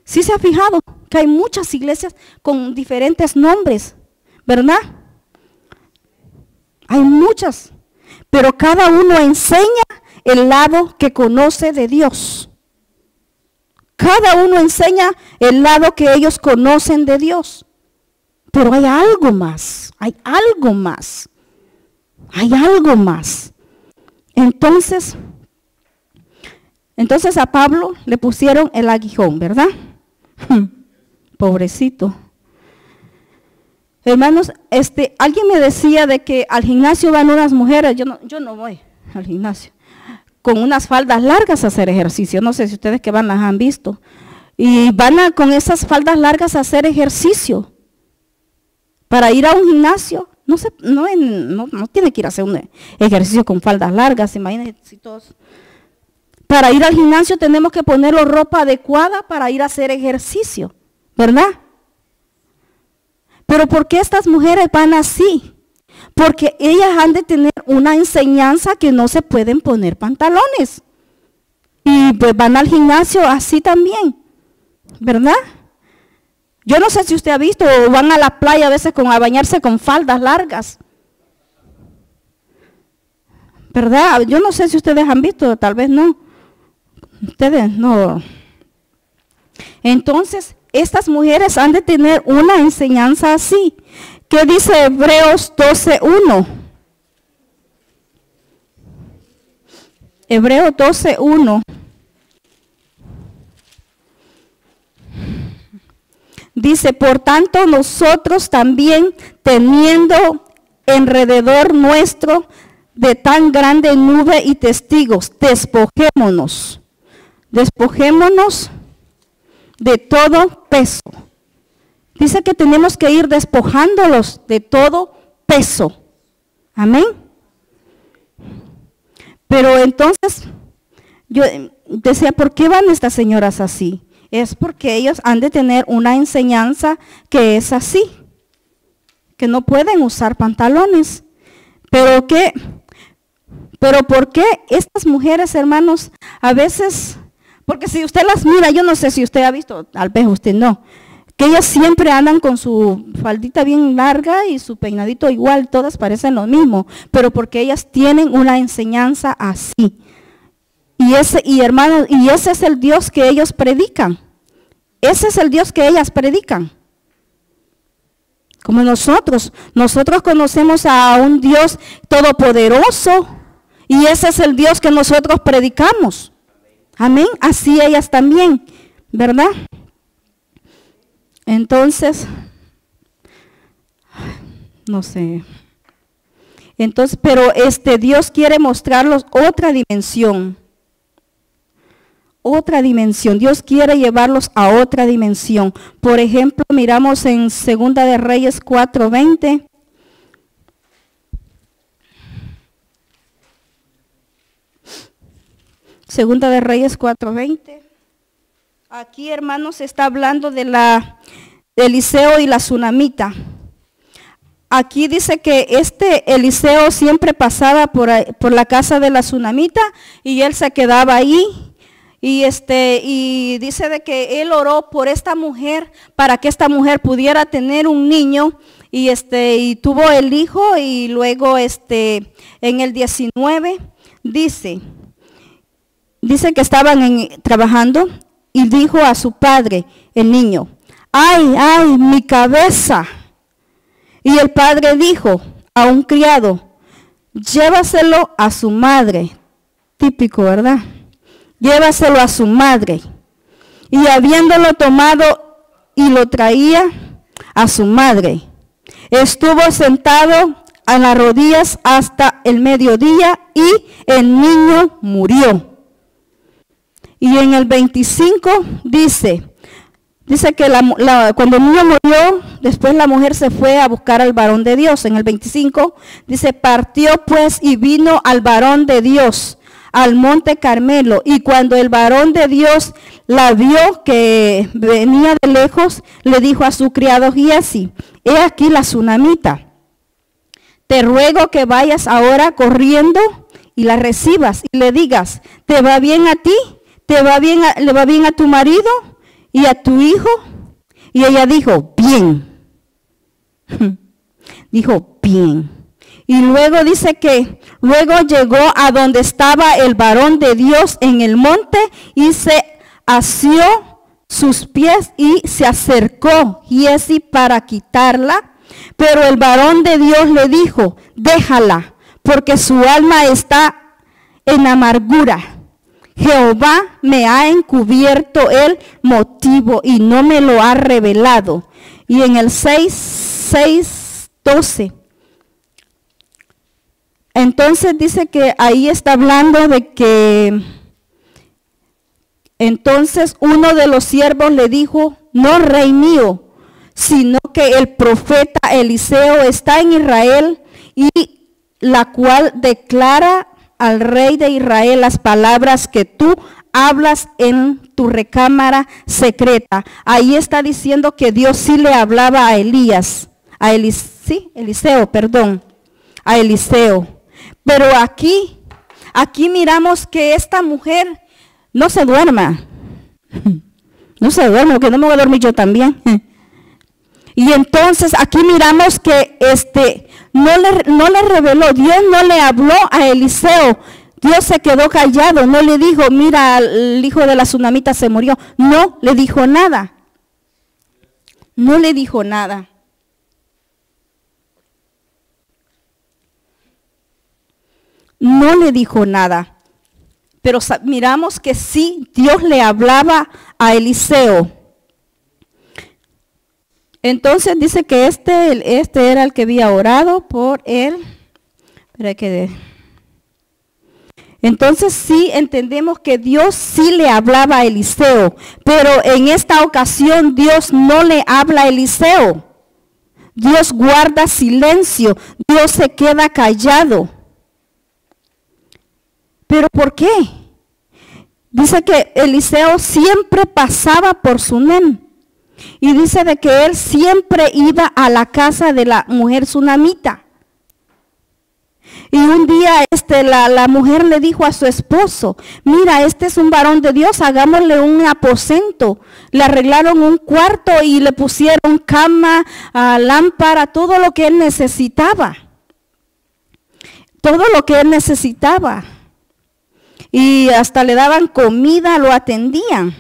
¿Sí se ha fijado que hay muchas iglesias con diferentes nombres? ¿Verdad? Hay muchas, pero cada uno enseña el lado que conoce de Dios. Cada uno enseña el lado que ellos conocen de Dios. Pero hay algo más, hay algo más, hay algo más. Entonces a Pablo le pusieron el aguijón, ¿verdad? Pobrecito. Hermanos, alguien me decía de que al gimnasio van unas mujeres, yo no voy al gimnasio, con unas faldas largas a hacer ejercicio. No sé si ustedes que van las han visto. Y van con esas faldas largas a hacer ejercicio. Para ir a un gimnasio, no tiene que ir a hacer un ejercicio con faldas largas, imagínense si todos. Para ir al gimnasio tenemos que ponerle ropa adecuada para ir a hacer ejercicio, ¿verdad? Pero ¿por qué estas mujeres van así? Porque ellas han de tener una enseñanza que no se pueden poner pantalones. Y pues van al gimnasio así también, ¿verdad? Yo no sé si usted ha visto, o van a la playa a veces a bañarse con faldas largas. ¿Verdad? Yo no sé si ustedes han visto, tal vez no. Ustedes no. Entonces, estas mujeres han de tener una enseñanza así. ¿Qué dice Hebreos 12:1? Hebreos 12:1. Dice, por tanto nosotros también, teniendo alrededor nuestro de tan grande nube y testigos, despojémonos de todo peso. Dice que tenemos que ir despojándolos de todo peso. Amén. Pero entonces, yo decía, ¿por qué van estas señoras así? Es porque ellos han de tener una enseñanza que es así, que no pueden usar pantalones. Pero ¿por qué estas mujeres, hermanos, a veces, porque si usted las mira, yo no sé si usted ha visto, tal vez usted no, que ellas siempre andan con su faldita bien larga y su peinadito igual, todas parecen lo mismo, pero porque ellas tienen una enseñanza así. Hermanos, y ese es el Dios que ellos predican. Ese es el Dios que ellas predican. Como nosotros conocemos a un Dios todopoderoso y ese es el Dios que nosotros predicamos. Amén. Así ellas también, ¿verdad? Entonces, no sé. Entonces, pero Dios quiere mostrarlos otra dimensión. Otra dimensión. Dios quiere llevarlos a otra dimensión. Por ejemplo, miramos en Segunda de Reyes 4:20. Segunda de Reyes 4:20. Aquí, hermanos, está hablando de Eliseo y la tsunamita. Aquí dice que Eliseo siempre pasaba por la casa de la tsunamita y él se quedaba ahí. Y dice de que él oró por esta mujer para que esta mujer pudiera tener un niño y tuvo el hijo y luego en el 19 dice que estaban trabajando y dijo a su padre, el niño, ay, mi cabeza. Y el padre dijo a un criado, llévaselo a su madre. Típico, ¿verdad? Llévaselo a su madre. Y habiéndolo tomado y lo traía a su madre, estuvo sentado a las rodillas hasta el mediodía y el niño murió. Y en el 25 dice que cuando el niño murió, después la mujer se fue a buscar al varón de Dios. En el 25 dice, partió pues y vino al varón de Dios al monte Carmelo, y cuando el varón de Dios la vio que venía de lejos, le dijo a su criado Giezi, he aquí la tsunamita, te ruego que vayas ahora corriendo y la recibas y le digas, ¿te va bien a ti? ¿Le va bien a tu marido y a tu hijo? Y ella dijo, bien. Dijo, bien. Y luego dice que luego llegó a donde estaba el varón de Dios en el monte y se asió sus pies y se acercó Giezi para quitarla. Pero el varón de Dios le dijo, déjala, porque su alma está en amargura. Jehová me ha encubierto el motivo y no me lo ha revelado. Y en el 6:12. Entonces dice que ahí está hablando de que entonces uno de los siervos le dijo, no, rey mío, sino que el profeta Eliseo está en Israel, y la cual declara al rey de Israel las palabras que tú hablas en tu recámara secreta. Ahí está diciendo que Dios sí le hablaba a Eliseo. Pero aquí miramos que esta mujer no se duerma. No se duerme, porque no me voy a dormir yo también. Y entonces aquí miramos que no le reveló, Dios no le habló a Eliseo. Dios se quedó callado, no le dijo, mira, el hijo de la tsunamita se murió. No le dijo nada. No le dijo nada. No le dijo nada. Pero miramos que sí, Dios le hablaba a Eliseo. Entonces dice que este era el que había orado por él. Entonces sí entendemos que Dios sí le hablaba a Eliseo, pero en esta ocasión Dios no le habla a Eliseo. Dios guarda silencio, Dios se queda callado. ¿Pero por qué? Dice que Eliseo siempre pasaba por Sunem. Y dice de que él siempre iba a la casa de la mujer tsunamita. Y un día la mujer le dijo a su esposo, mira, este es un varón de Dios, hagámosle un aposento. Le arreglaron un cuarto y le pusieron cama, lámpara, todo lo que él necesitaba. Todo lo que él necesitaba. Y hasta le daban comida, lo atendían.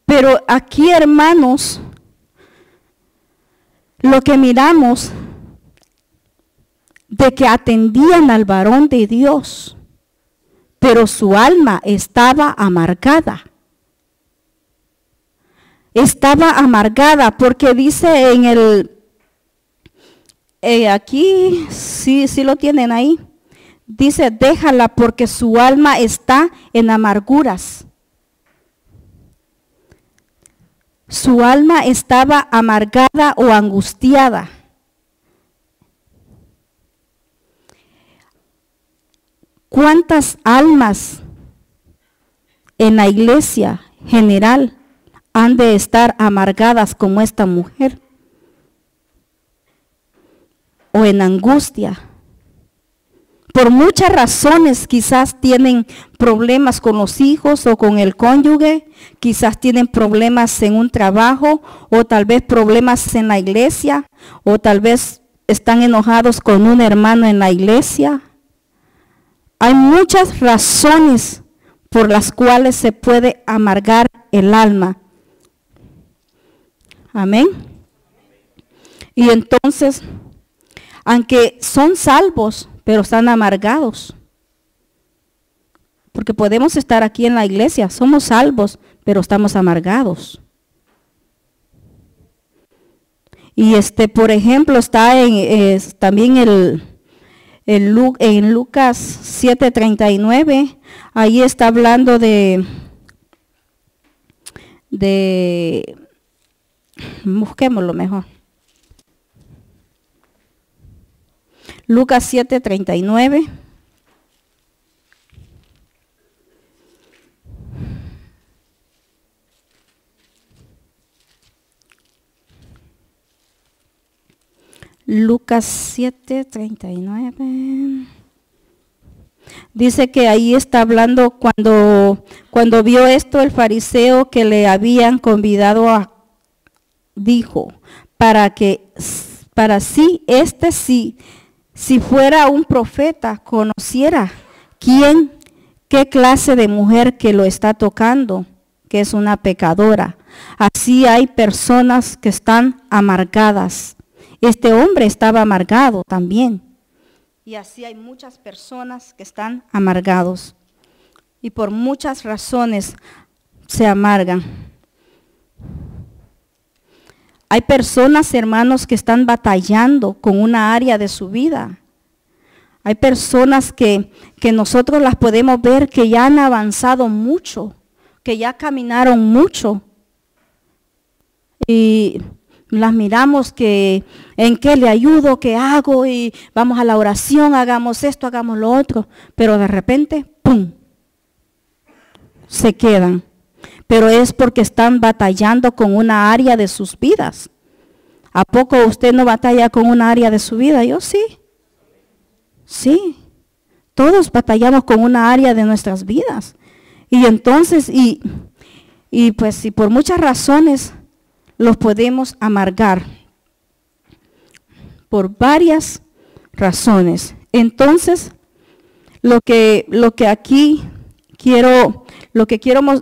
Pero aquí, hermanos, lo que miramos de que atendían al varón de Dios, pero su alma estaba amargada. Estaba amargada porque dice en aquí, sí lo tienen ahí. Dice, déjala porque su alma está en amarguras. Su alma estaba amargada o angustiada. ¿Cuántas almas en la iglesia general han de estar amargadas como esta mujer? O en angustia. Por muchas razones, quizás tienen problemas con los hijos o con el cónyuge, quizás tienen problemas en un trabajo, o tal vez problemas en la iglesia, o tal vez están enojados con un hermano en la iglesia. Hay muchas razones por las cuales se puede amargar el alma. Amén. Y entonces, aunque son salvos, pero están amargados. Porque podemos estar aquí en la iglesia, somos salvos, pero estamos amargados. Y por ejemplo, está también en Lucas 7:39, ahí está hablando busquémoslo mejor. Lucas 7:39. Lucas 7:39. Dice que ahí está hablando cuando vio esto el fariseo que le habían convidado dijo, si fuera un profeta, conociera qué clase de mujer que lo está tocando, que es una pecadora. Así hay personas que están amargadas. Este hombre estaba amargado también. Y así hay muchas personas que están amargados. Y por muchas razones se amargan. Hay personas, hermanos, que están batallando con una área de su vida. Hay personas que nosotros las podemos ver que ya han avanzado mucho, que ya caminaron mucho. Y las miramos que en qué le ayudo, qué hago, y vamos a la oración, hagamos esto, hagamos lo otro. Pero de repente, ¡pum!, se quedan. Pero es porque están batallando con una área de sus vidas. ¿A poco usted no batalla con una área de su vida? Yo sí. Sí. Todos batallamos con una área de nuestras vidas. Y entonces, y Y pues, y por muchas razones los podemos amargar. Por varias razones. Entonces, lo que aquí quiero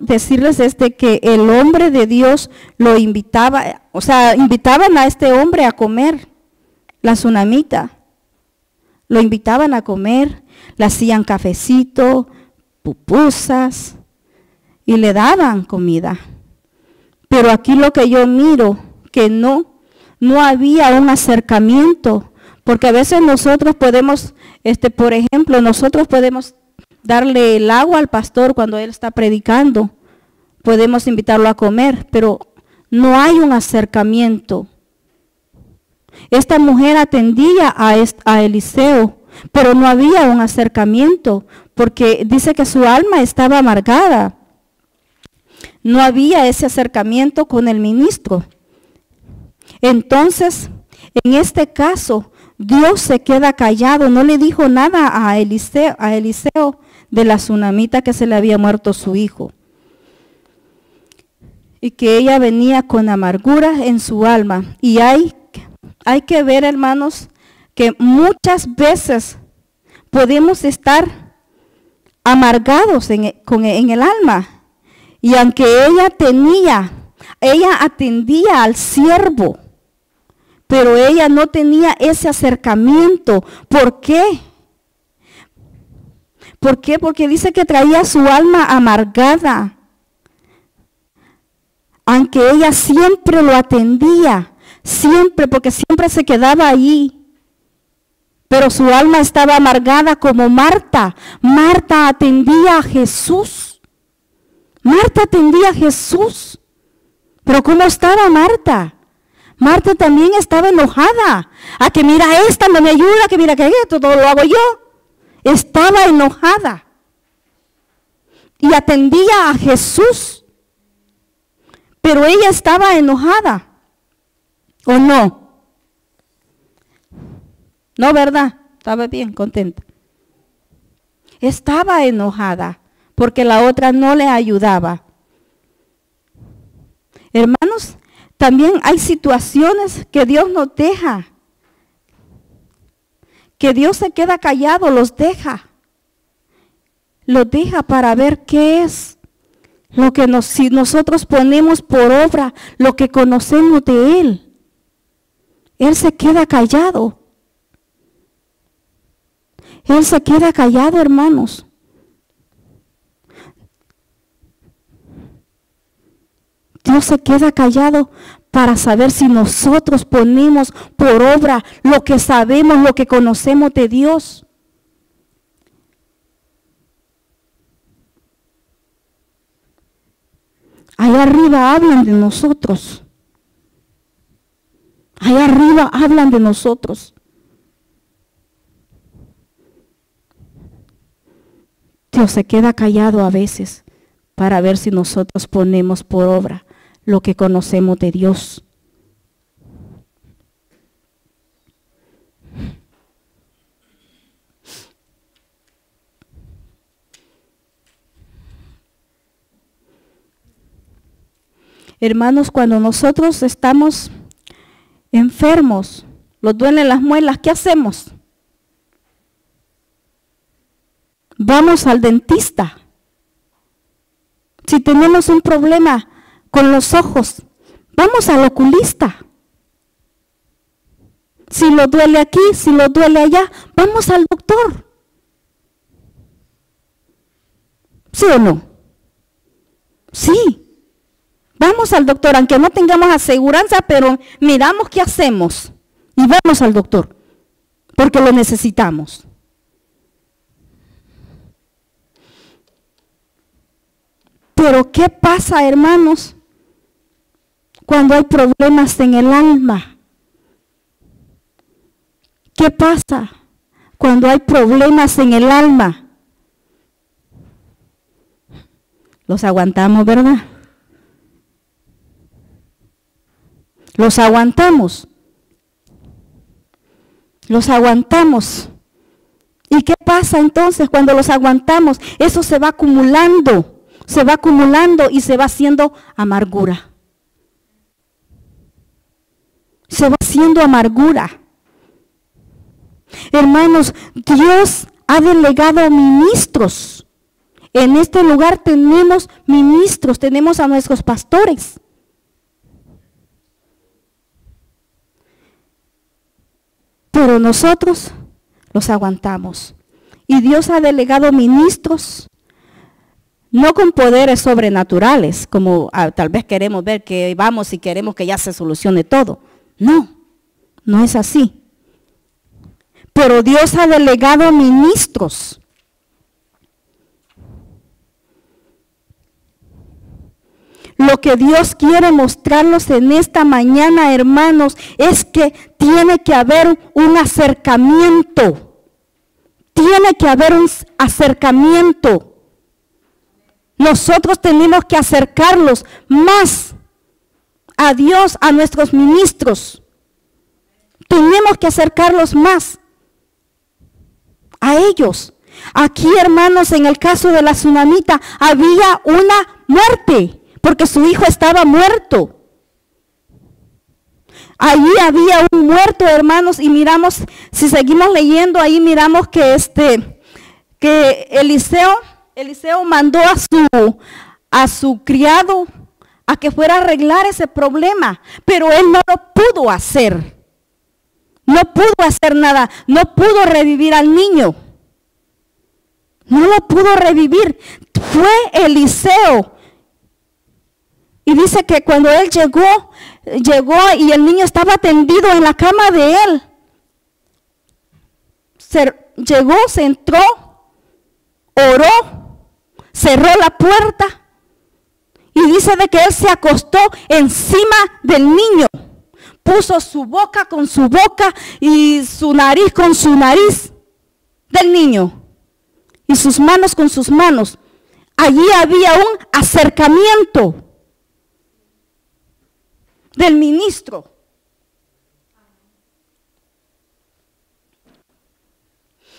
decirles es de que el hombre de Dios lo invitaba, o sea, invitaban a este hombre a comer, la tsunamita. Lo invitaban a comer, le hacían cafecito, pupusas y le daban comida. Pero aquí lo que yo miro, que no había un acercamiento, porque a veces nosotros podemos, por ejemplo, nosotros podemos darle el agua al pastor cuando él está predicando, podemos invitarlo a comer, pero no hay un acercamiento. Esta mujer atendía a Eliseo, pero no había un acercamiento, porque dice que su alma estaba amargada. No había ese acercamiento con el ministro. Entonces, en este caso, Dios se queda callado, no le dijo nada a Eliseo de la tsunamita que se le había muerto su hijo. Y que ella venía con amargura en su alma. Y hay que ver, hermanos, que muchas veces podemos estar amargados en el alma. Y aunque ella atendía al siervo, pero ella no tenía ese acercamiento. ¿Por qué? ¿Por qué? Porque dice que traía su alma amargada. Aunque ella siempre lo atendía, siempre, porque siempre se quedaba allí. Pero su alma estaba amargada como Marta. Marta atendía a Jesús. Marta atendía a Jesús. Pero ¿cómo estaba Marta? Marta también estaba enojada. A que mira esta no me ayuda, que mira que esto todo lo hago yo. Estaba enojada. Y atendía a Jesús. Pero ella estaba enojada. ¿O no? No, ¿verdad? Estaba bien contenta. Estaba enojada porque la otra no le ayudaba. Hermanos, también hay situaciones que Dios nos deja, que Dios se queda callado, los deja para ver qué es lo que si nosotros ponemos por obra lo que conocemos de Él. Él se queda callado. Él se queda callado, hermanos. Dios se queda callado para saber si nosotros ponemos por obra lo que sabemos, lo que conocemos de Dios. Allá arriba hablan de nosotros. Allá arriba hablan de nosotros. Dios se queda callado a veces para ver si nosotros ponemos por obra lo que conocemos de Dios. Hermanos, cuando nosotros estamos enfermos, nos duelen las muelas, ¿qué hacemos? Vamos al dentista. Si tenemos un problema con los ojos, vamos al oculista. Si lo duele aquí, si lo duele allá, vamos al doctor. ¿Sí o no? Sí. Vamos al doctor, aunque no tengamos aseguranza, pero miramos qué hacemos. Y vamos al doctor, porque lo necesitamos. Pero ¿qué pasa, hermanos, cuando hay problemas en el alma? ¿Qué pasa cuando hay problemas en el alma? Los aguantamos, ¿verdad? Los aguantamos. Los aguantamos. ¿Y qué pasa entonces cuando los aguantamos? Eso se va acumulando. se va acumulando y se va haciendo amargura. Se va haciendo amargura. Hermanos, Dios ha delegado ministros. En este lugar tenemos ministros, tenemos a nuestros pastores. Pero nosotros los aguantamos. Y Dios ha delegado ministros, no con poderes sobrenaturales, como tal vez queremos ver que vamos y queremos que ya se solucione todo. No, no es así. Pero Dios ha delegado ministros. Lo que Dios quiere mostrarnos en esta mañana, hermanos, es que tiene que haber un acercamiento. Tiene que haber un acercamiento. Nosotros tenemos que acercarlos más a Dios, a nuestros ministros. Tenemos que acercarlos más a ellos. Aquí, hermanos, en el caso de la tsunamita, había una muerte, porque su hijo estaba muerto. Allí había un muerto, hermanos, y miramos, si seguimos leyendo, ahí miramos que Eliseo mandó a su criado a que fuera a arreglar ese problema, pero él no lo pudo hacer. No pudo hacer nada, no pudo revivir al niño. No lo pudo revivir. Fue Eliseo. Y dice que cuando él llegó y el niño estaba tendido en la cama de él. Llegó, se entró, oró, cerró la puerta y dice de que él se acostó encima del niño. Puso su boca con su boca y su nariz con su nariz del niño y sus manos con sus manos. Allí había un acercamiento del ministro.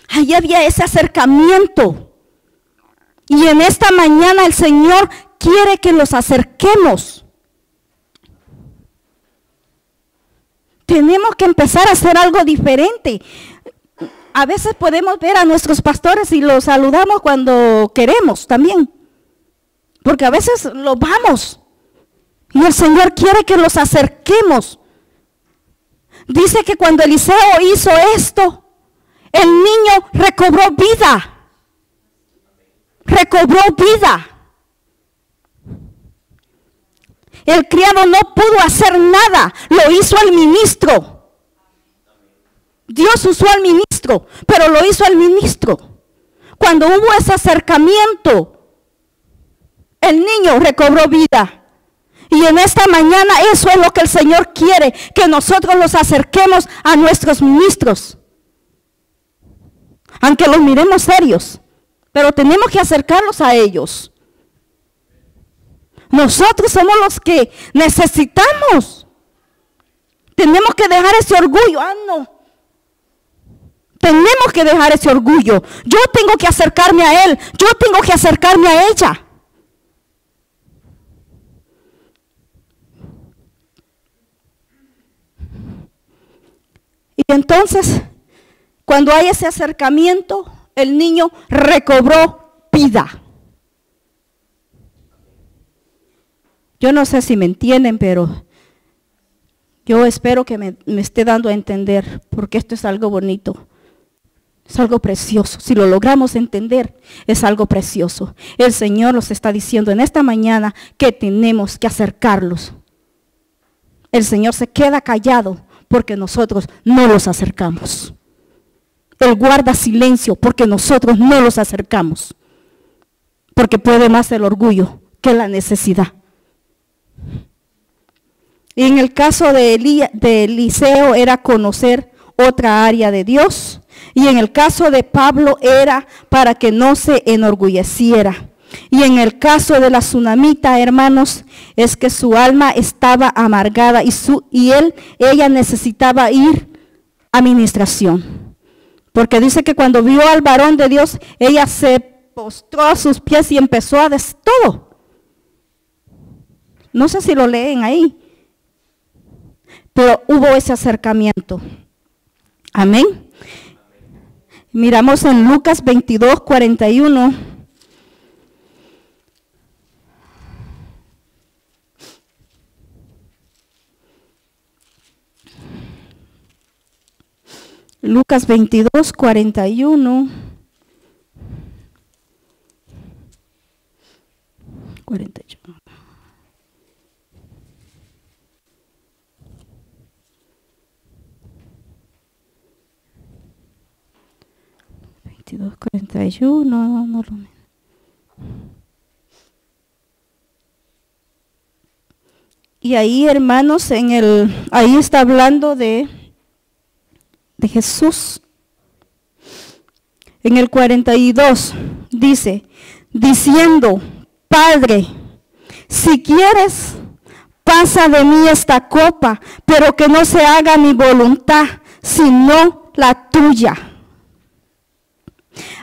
Allí había ese acercamiento. Y en esta mañana el Señor quiere que los acerquemos. Tenemos que empezar a hacer algo diferente. A veces podemos ver a nuestros pastores y los saludamos cuando queremos también. Porque a veces los vamos. Y el Señor quiere que los acerquemos. Dice que cuando Eliseo hizo esto, el niño recobró vida. Recobró vida. El criado no pudo hacer nada, lo hizo el ministro. Dios usó al ministro, pero lo hizo el ministro. Cuando hubo ese acercamiento, el niño recobró vida. Y en esta mañana eso es lo que el Señor quiere, que nosotros los acerquemos a nuestros ministros. Aunque los miremos serios, pero tenemos que acercarlos a ellos. Nosotros somos los que necesitamos. Tenemos que dejar ese orgullo. No. Tenemos que dejar ese orgullo. Yo tengo que acercarme a él. Yo tengo que acercarme a ella. Y entonces, cuando hay ese acercamiento, el niño recobró vida. Yo no sé si me entienden, pero yo espero que me esté dando a entender, porque esto es algo bonito. Es algo precioso. Si lo logramos entender, es algo precioso. El Señor nos está diciendo en esta mañana que tenemos que acercarlos. El Señor se queda callado porque nosotros no los acercamos. Él guarda silencio porque nosotros no los acercamos. Porque puede más el orgullo que la necesidad. Y en el caso de Eliseo era conocer otra área de Dios. Y en el caso de Pablo era para que no se enorgulleciera. Y en el caso de la tsunamita, hermanos, es que su alma estaba amargada y ella necesitaba ir a ministración. Porque dice que cuando vio al varón de Dios, ella se postró a sus pies y empezó a decir todo. No sé si lo leen ahí, pero hubo ese acercamiento. Amén. Miramos en Lucas 22, 41. Lucas 22, 41. 41. No lo... Y ahí, hermanos, ahí está hablando de Jesús. En el 42 dice, diciendo, Padre, si quieres, pasa de mí esta copa, pero que no se haga mi voluntad, sino la tuya.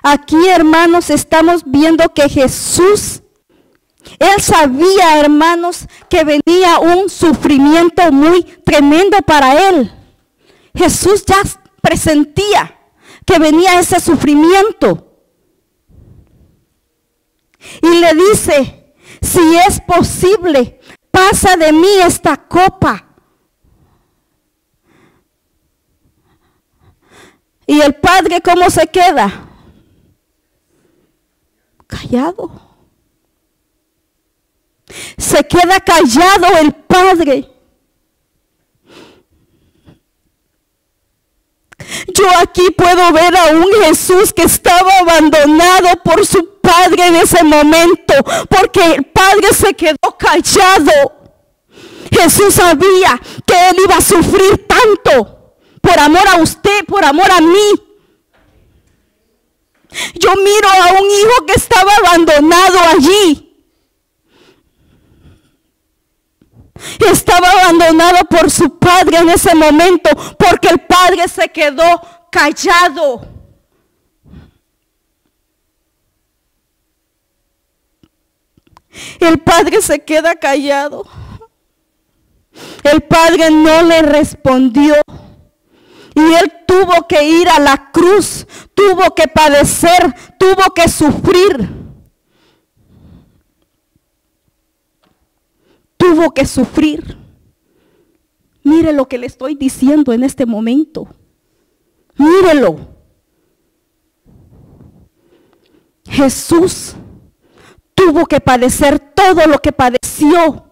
Aquí, hermanos, estamos viendo que Jesús, Él sabía, hermanos, que venía un sufrimiento muy tremendo para Él. Jesús ya presentía que venía ese sufrimiento. Y le dice, si es posible, pasa de mí esta copa. Y el Padre, ¿cómo se queda? Callado. Se queda callado el Padre. Yo aquí puedo ver a un Jesús que estaba abandonado por su Padre en ese momento, porque el Padre se quedó callado. Jesús sabía que Él iba a sufrir tanto por amor a usted, por amor a mí. Yo miro a un hijo que estaba abandonado allí. Estaba abandonado por su padre en ese momento, porque el padre se quedó callado. El padre se queda callado. El padre no le respondió. Y él tuvo que ir a la cruz, tuvo que padecer, tuvo que sufrir. Tuvo que sufrir. Mire lo que le estoy diciendo en este momento. Mírelo. Jesús tuvo que padecer todo lo que padeció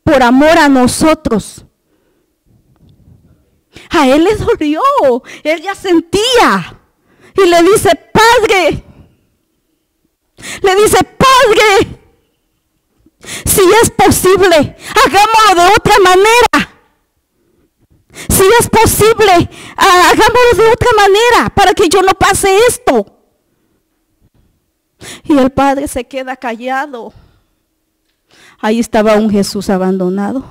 por amor a nosotros. A él le dolió, él ya sentía. Y le dice, Padre, si es posible, hagámoslo de otra manera. Si es posible, hagámoslo de otra manera para que yo no pase esto. Y el padre se queda callado. Ahí estaba un Jesús abandonado.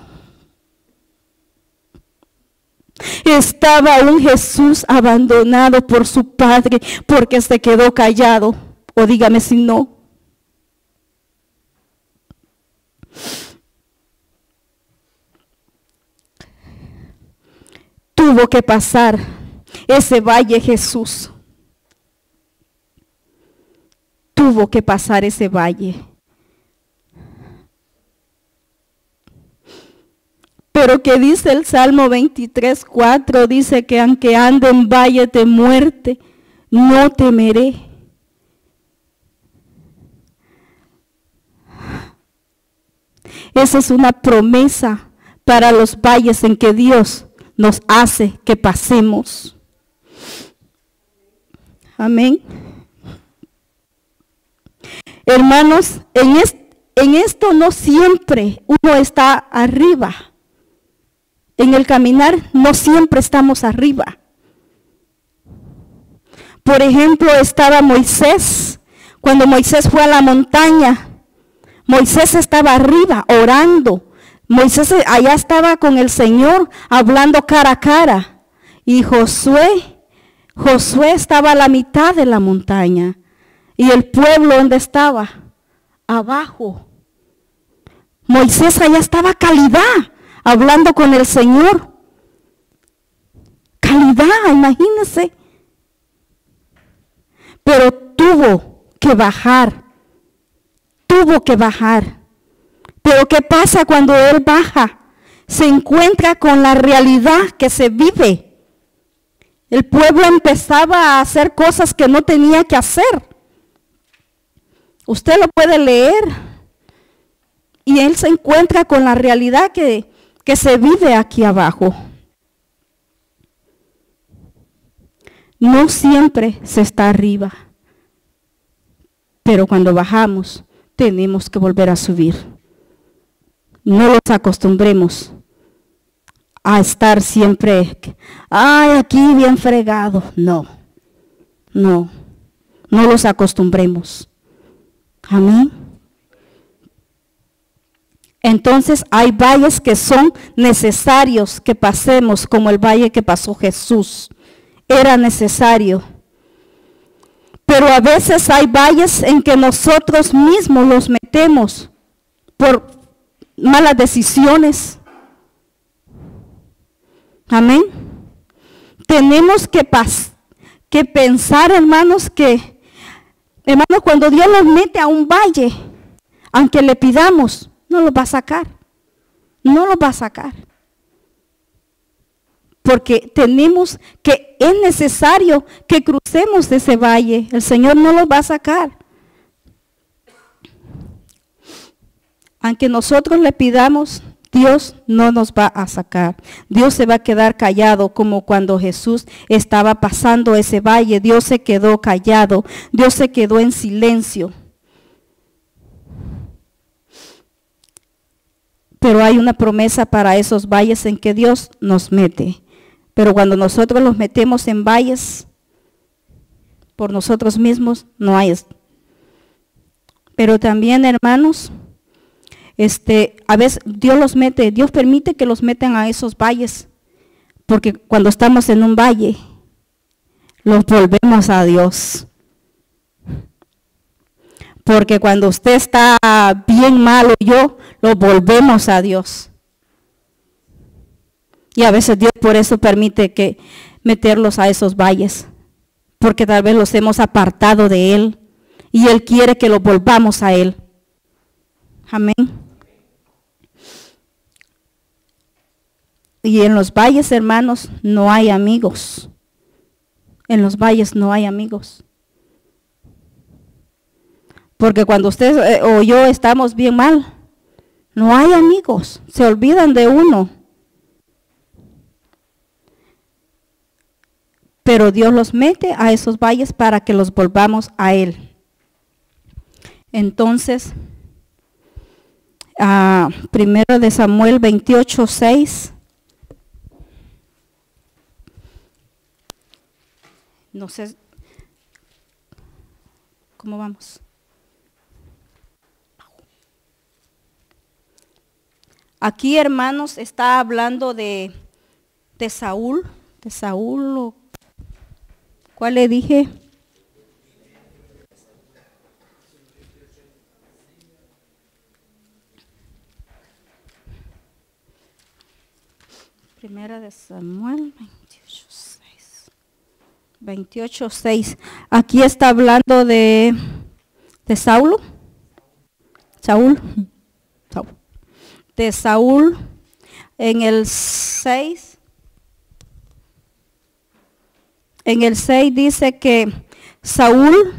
Estaba un Jesús abandonado por su padre porque se quedó callado. O dígame si no. Tuvo que pasar ese valle Jesús. Tuvo que pasar ese valle. Pero que dice el Salmo 23:4, dice que aunque ande en valle de muerte, no temeré. Esa es una promesa para los valles en que Dios nos hace que pasemos. Amén. Hermanos, en esto no siempre uno está arriba. En el caminar no siempre estamos arriba. Por ejemplo, estaba Moisés. Cuando Moisés fue a la montaña, Moisés estaba arriba orando. Moisés allá estaba con el Señor hablando cara a cara. Y Josué estaba a la mitad de la montaña. ¿Y el pueblo dónde estaba? Abajo. Moisés allá estaba calidad, hablando con el Señor. Calidad, imagínense. Pero tuvo que bajar. Tuvo que bajar. Pero ¿qué pasa cuando él baja? Se encuentra con la realidad que se vive. El pueblo empezaba a hacer cosas que no tenía que hacer. Usted lo puede leer. Y él se encuentra con la realidad que se vive aquí abajo. No siempre se está arriba. Pero cuando bajamos, tenemos que volver a subir. No los acostumbremos a estar siempre, ay, aquí bien fregado. No los acostumbremos. Amén. Entonces hay valles que son necesarios que pasemos, como el valle que pasó Jesús. Era necesario. Pero a veces hay valles en que nosotros mismos los metemos por malas decisiones. Amén. Tenemos que pensar, hermanos, cuando Dios nos mete a un valle, aunque le pidamos, no lo va a sacar. No lo va a sacar. Porque es necesario que crucemos ese valle. El Señor no lo va a sacar. Aunque nosotros le pidamos, Dios no nos va a sacar. Dios se va a quedar callado, como cuando Jesús estaba pasando ese valle. Dios se quedó callado. Dios se quedó en silencio. Pero hay una promesa para esos valles en que Dios nos mete. Pero cuando nosotros los metemos en valles por nosotros mismos, no hay. Pero también, hermanos, a veces Dios permite que los metan a esos valles, porque cuando estamos en un valle, los volvemos a Dios. Porque cuando usted está bien malo, lo volvemos a Dios. Y a veces Dios por eso permite que meterlos a esos valles, porque tal vez los hemos apartado de Él, y Él quiere que los volvamos a Él. Amén. Y en los valles, hermanos, no hay amigos. En los valles no hay amigos. Porque cuando usted o yo estamos bien mal, no hay amigos, se olvidan de uno. Pero Dios los mete a esos valles para que los volvamos a Él. Entonces, primero de Samuel 28:6. No sé cómo vamos. Aquí, hermanos, está hablando de Saúl. De Saúl, ¿cuál le dije? Primera de Samuel 28:6. Aquí está hablando de Saulo. Saúl. De Saúl en el 6. En el 6 dice que Saúl,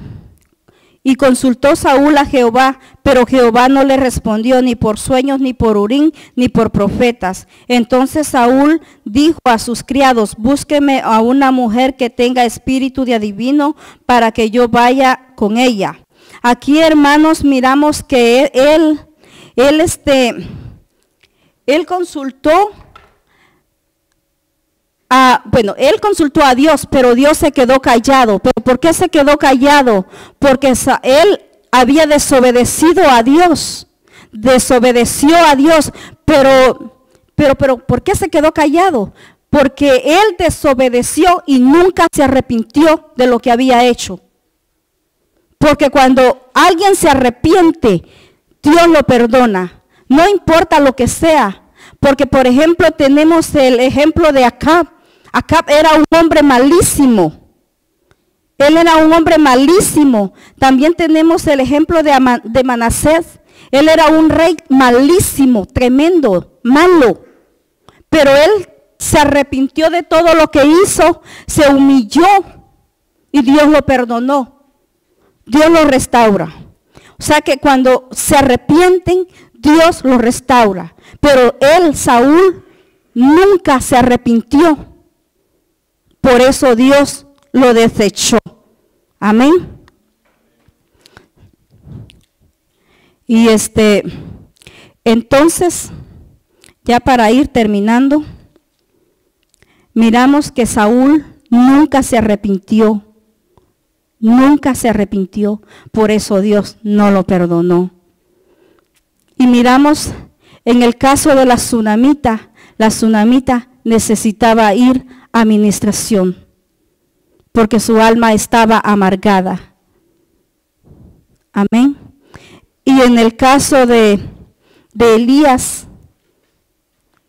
y consultó Saúl a Jehová, pero Jehová no le respondió ni por sueños, ni por Urim, ni por profetas. Entonces Saúl dijo a sus criados: búsqueme a una mujer que tenga espíritu de adivino para que yo vaya con ella. Aquí, hermanos, miramos que él consultó él consultó a Dios, pero Dios se quedó callado. ¿Pero por qué se quedó callado? Porque él había desobedecido a Dios. Desobedeció a Dios. Pero, ¿por qué se quedó callado? Porque él desobedeció y nunca se arrepintió de lo que había hecho. Porque cuando alguien se arrepiente, Dios lo perdona. No importa lo que sea. Porque, por ejemplo, tenemos el ejemplo de Acab. Acab era un hombre malísimo. Él era un hombre malísimo. También tenemos el ejemplo de Manasés. Él era un rey malísimo, tremendo, malo. Pero él se arrepintió de todo lo que hizo, se humilló y Dios lo perdonó. Dios lo restaura. O sea que cuando se arrepienten, Dios lo restaura. Pero él, Saúl, nunca se arrepintió. Por eso Dios lo desechó. Amén. Y entonces, ya para ir terminando, miramos que Saúl nunca se arrepintió. Nunca se arrepintió. Por eso Dios no lo perdonó. Y miramos en el caso de la tsunamita necesitaba ir a administración, porque su alma estaba amargada. Amén. Y en el caso de Elías,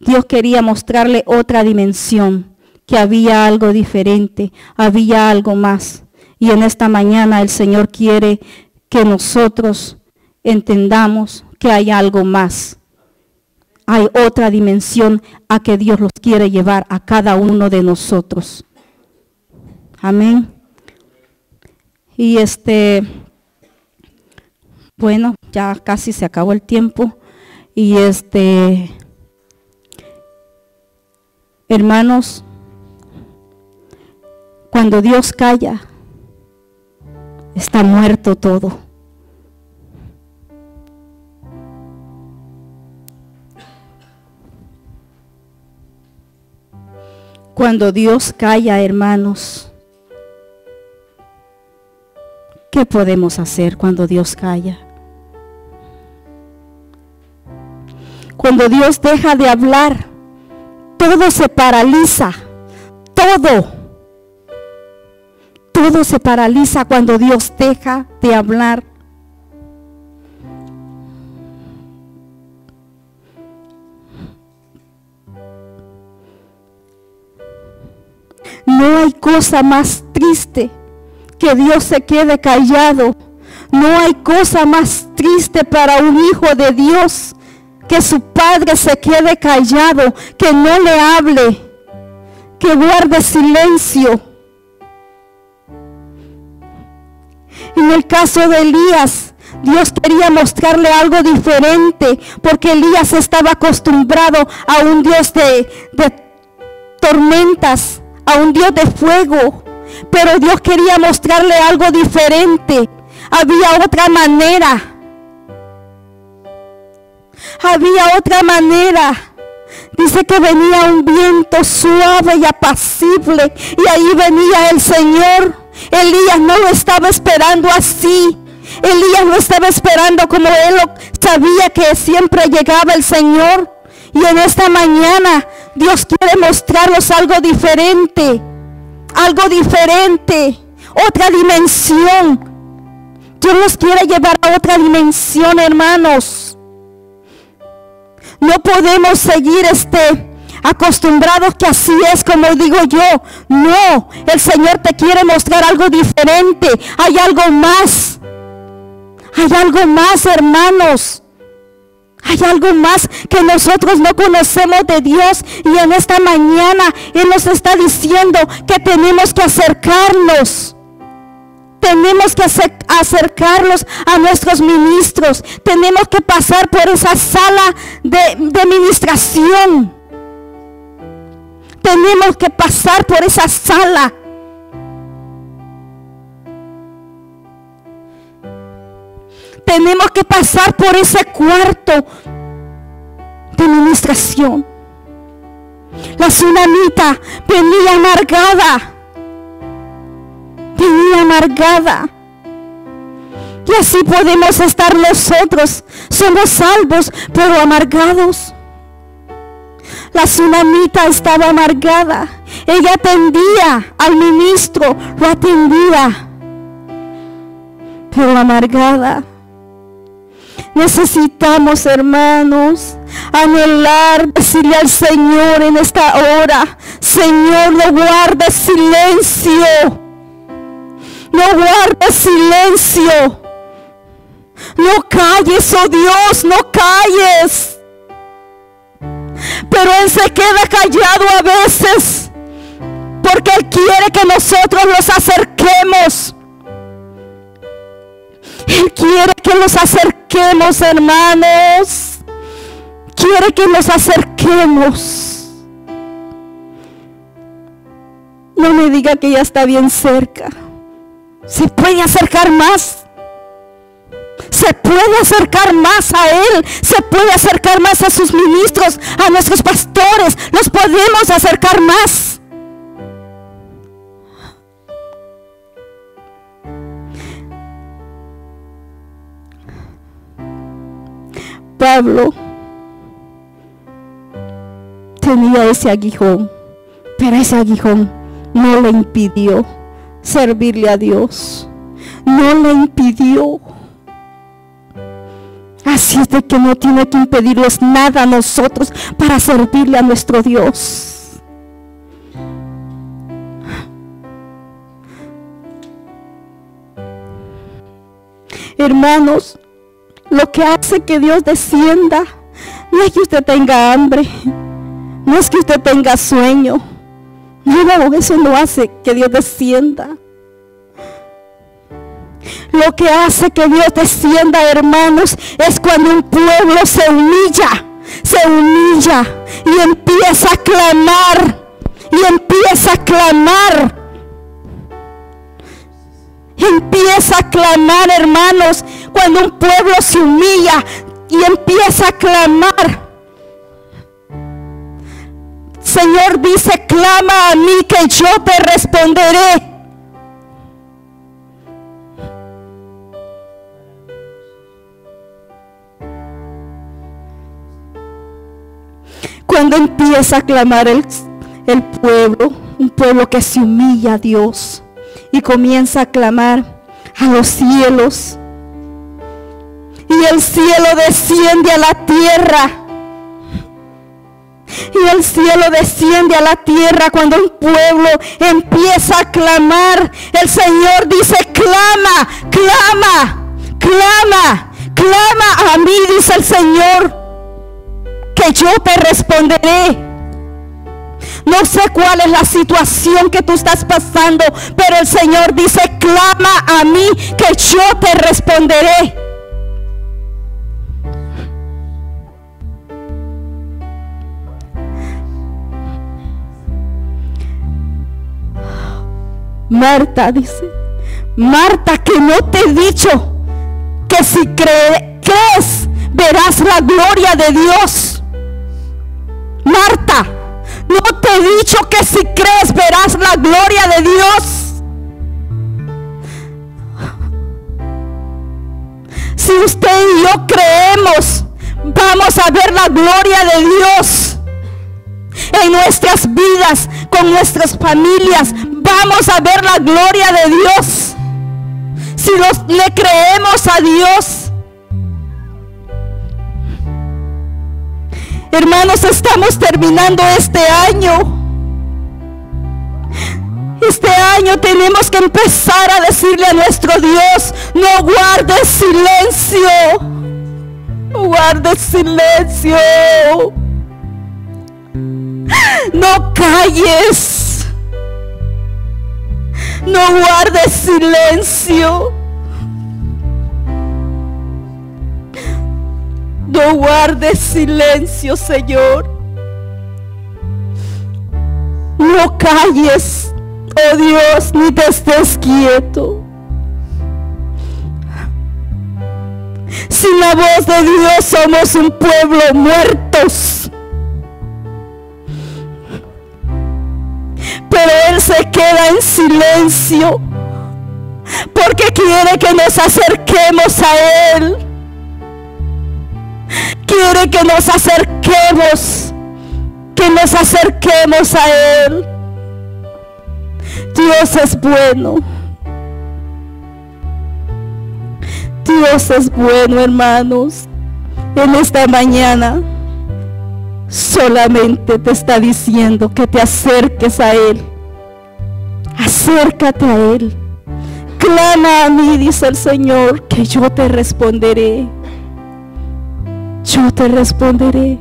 Dios quería mostrarle otra dimensión, que había algo diferente, había algo más. Y en esta mañana el Señor quiere que nosotros entendamos que hay algo más. Hay otra dimensión a que Dios los quiere llevar a cada uno de nosotros. Amén. Y bueno, ya casi se acabó el tiempo. Y hermanos, cuando Dios calla, está muerto todo. Cuando Dios calla, hermanos, ¿qué podemos hacer cuando Dios calla? Cuando Dios deja de hablar, todo se paraliza, todo se paraliza cuando Dios deja de hablar. No hay cosa más triste que Dios se quede callado. No hay cosa más triste para un hijo de Dios que su padre se quede callado, que no le hable, que guarde silencio. En el caso de Elías, Dios quería mostrarle algo diferente, porque Elías estaba acostumbrado a un Dios de tormentas, a un Dios de fuego, pero Dios quería mostrarle algo diferente. Había otra manera. Había otra manera. Dice que venía un viento suave y apacible, y ahí venía el Señor. Elías no lo estaba esperando así. Elías lo estaba esperando como él sabía que siempre llegaba el Señor. Y en esta mañana Dios quiere mostrarnos algo diferente, otra dimensión. Dios nos quiere llevar a otra dimensión, hermanos. No podemos seguir acostumbrados que así es como digo yo. No, el Señor te quiere mostrar algo diferente. Hay algo más. Hay algo más, hermanos. Hay algo más que nosotros no conocemos de Dios. Y en esta mañana Él nos está diciendo que tenemos que acercarnos. Tenemos que acercarlos a nuestros ministros. Tenemos que pasar por esa sala de ministración. Tenemos que pasar por esa sala. Tenemos que pasar por ese cuarto de ministración. La tsunamita venía amargada. Venía amargada. Y así podemos estar nosotros. Somos salvos, pero amargados. La tsunamita estaba amargada. Ella atendía al ministro, lo atendía. pero amargada. Necesitamos, hermanos, anhelar, decirle al Señor en esta hora: Señor, no guardes silencio. No guardes silencio. No calles, oh Dios, no calles. Pero Él se queda callado a veces, porque Él quiere que nosotros nos acerquemos. Él quiere que nos acerquemos, hermanos. Quiere que nos acerquemos. No me diga que ya está bien cerca. Se puede acercar más. Se puede acercar más a Él. Se puede acercar más a sus ministros, a nuestros pastores. Los podemos acercar más. Pablo tenía ese aguijón, pero ese aguijón no le impidió servirle a Dios. No le impidió. Así es de que no tiene que impedirnos nada a nosotros para servirle a nuestro Dios. Hermanos, lo que hace que Dios descienda no es que usted tenga hambre, no es que usted tenga sueño. No, eso no hace que Dios descienda. Lo que hace que Dios descienda, hermanos, es cuando un pueblo se humilla y empieza a clamar, empieza a clamar, hermanos. Cuando un pueblo se humilla y empieza a clamar, Señor dice: clama a mí que yo te responderé. Cuando empieza a clamar el pueblo, un pueblo que se humilla a Dios y comienza a clamar a los cielos, y el cielo desciende a la tierra. Y el cielo desciende a la tierra cuando un pueblo empieza a clamar. El Señor dice: clama, clama, clama, clama a mí, dice el Señor, que yo te responderé. No sé cuál es la situación que tú estás pasando, pero el Señor dice: clama a mí, que yo te responderé. Marta dice: Marta, que no te he dicho que si crees verás la gloria de Dios. Marta, no te he dicho que si crees verás la gloria de Dios. Si usted y yo creemos, vamos a ver la gloria de Dios en nuestras vidas, con nuestras familias. Vamos a ver la gloria de Dios si le creemos a Dios. Hermanos, estamos terminando este año. Este año tenemos que empezar a decirle a nuestro Dios: no guardes silencio, no guardes silencio, no calles, no guardes silencio, no guardes silencio, Señor. No calles, oh Dios, ni te estés quieto. Sin la voz de Dios somos un pueblo muertos. Pero Él se queda en silencio porque quiere que nos acerquemos a Él. Quiere que nos acerquemos a Él. Dios es bueno. Dios es bueno, hermanos. En esta mañana solamente te está diciendo que te acerques a Él. Acércate a Él. Clama a mí, dice el Señor, que yo te responderé. Yo te responderé.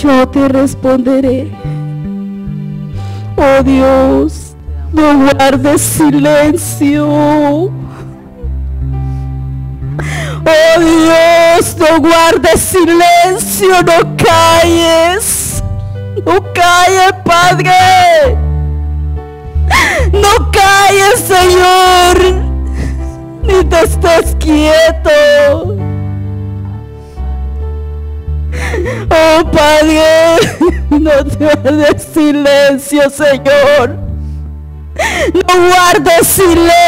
Yo te responderé. Oh Dios, no guardes silencio. Oh Dios, no guardes silencio, no calles. No calles, Padre. No calles, Señor. Ni te estés quieto. Oh Padre, no te guardes silencio, Señor. No guardes silencio.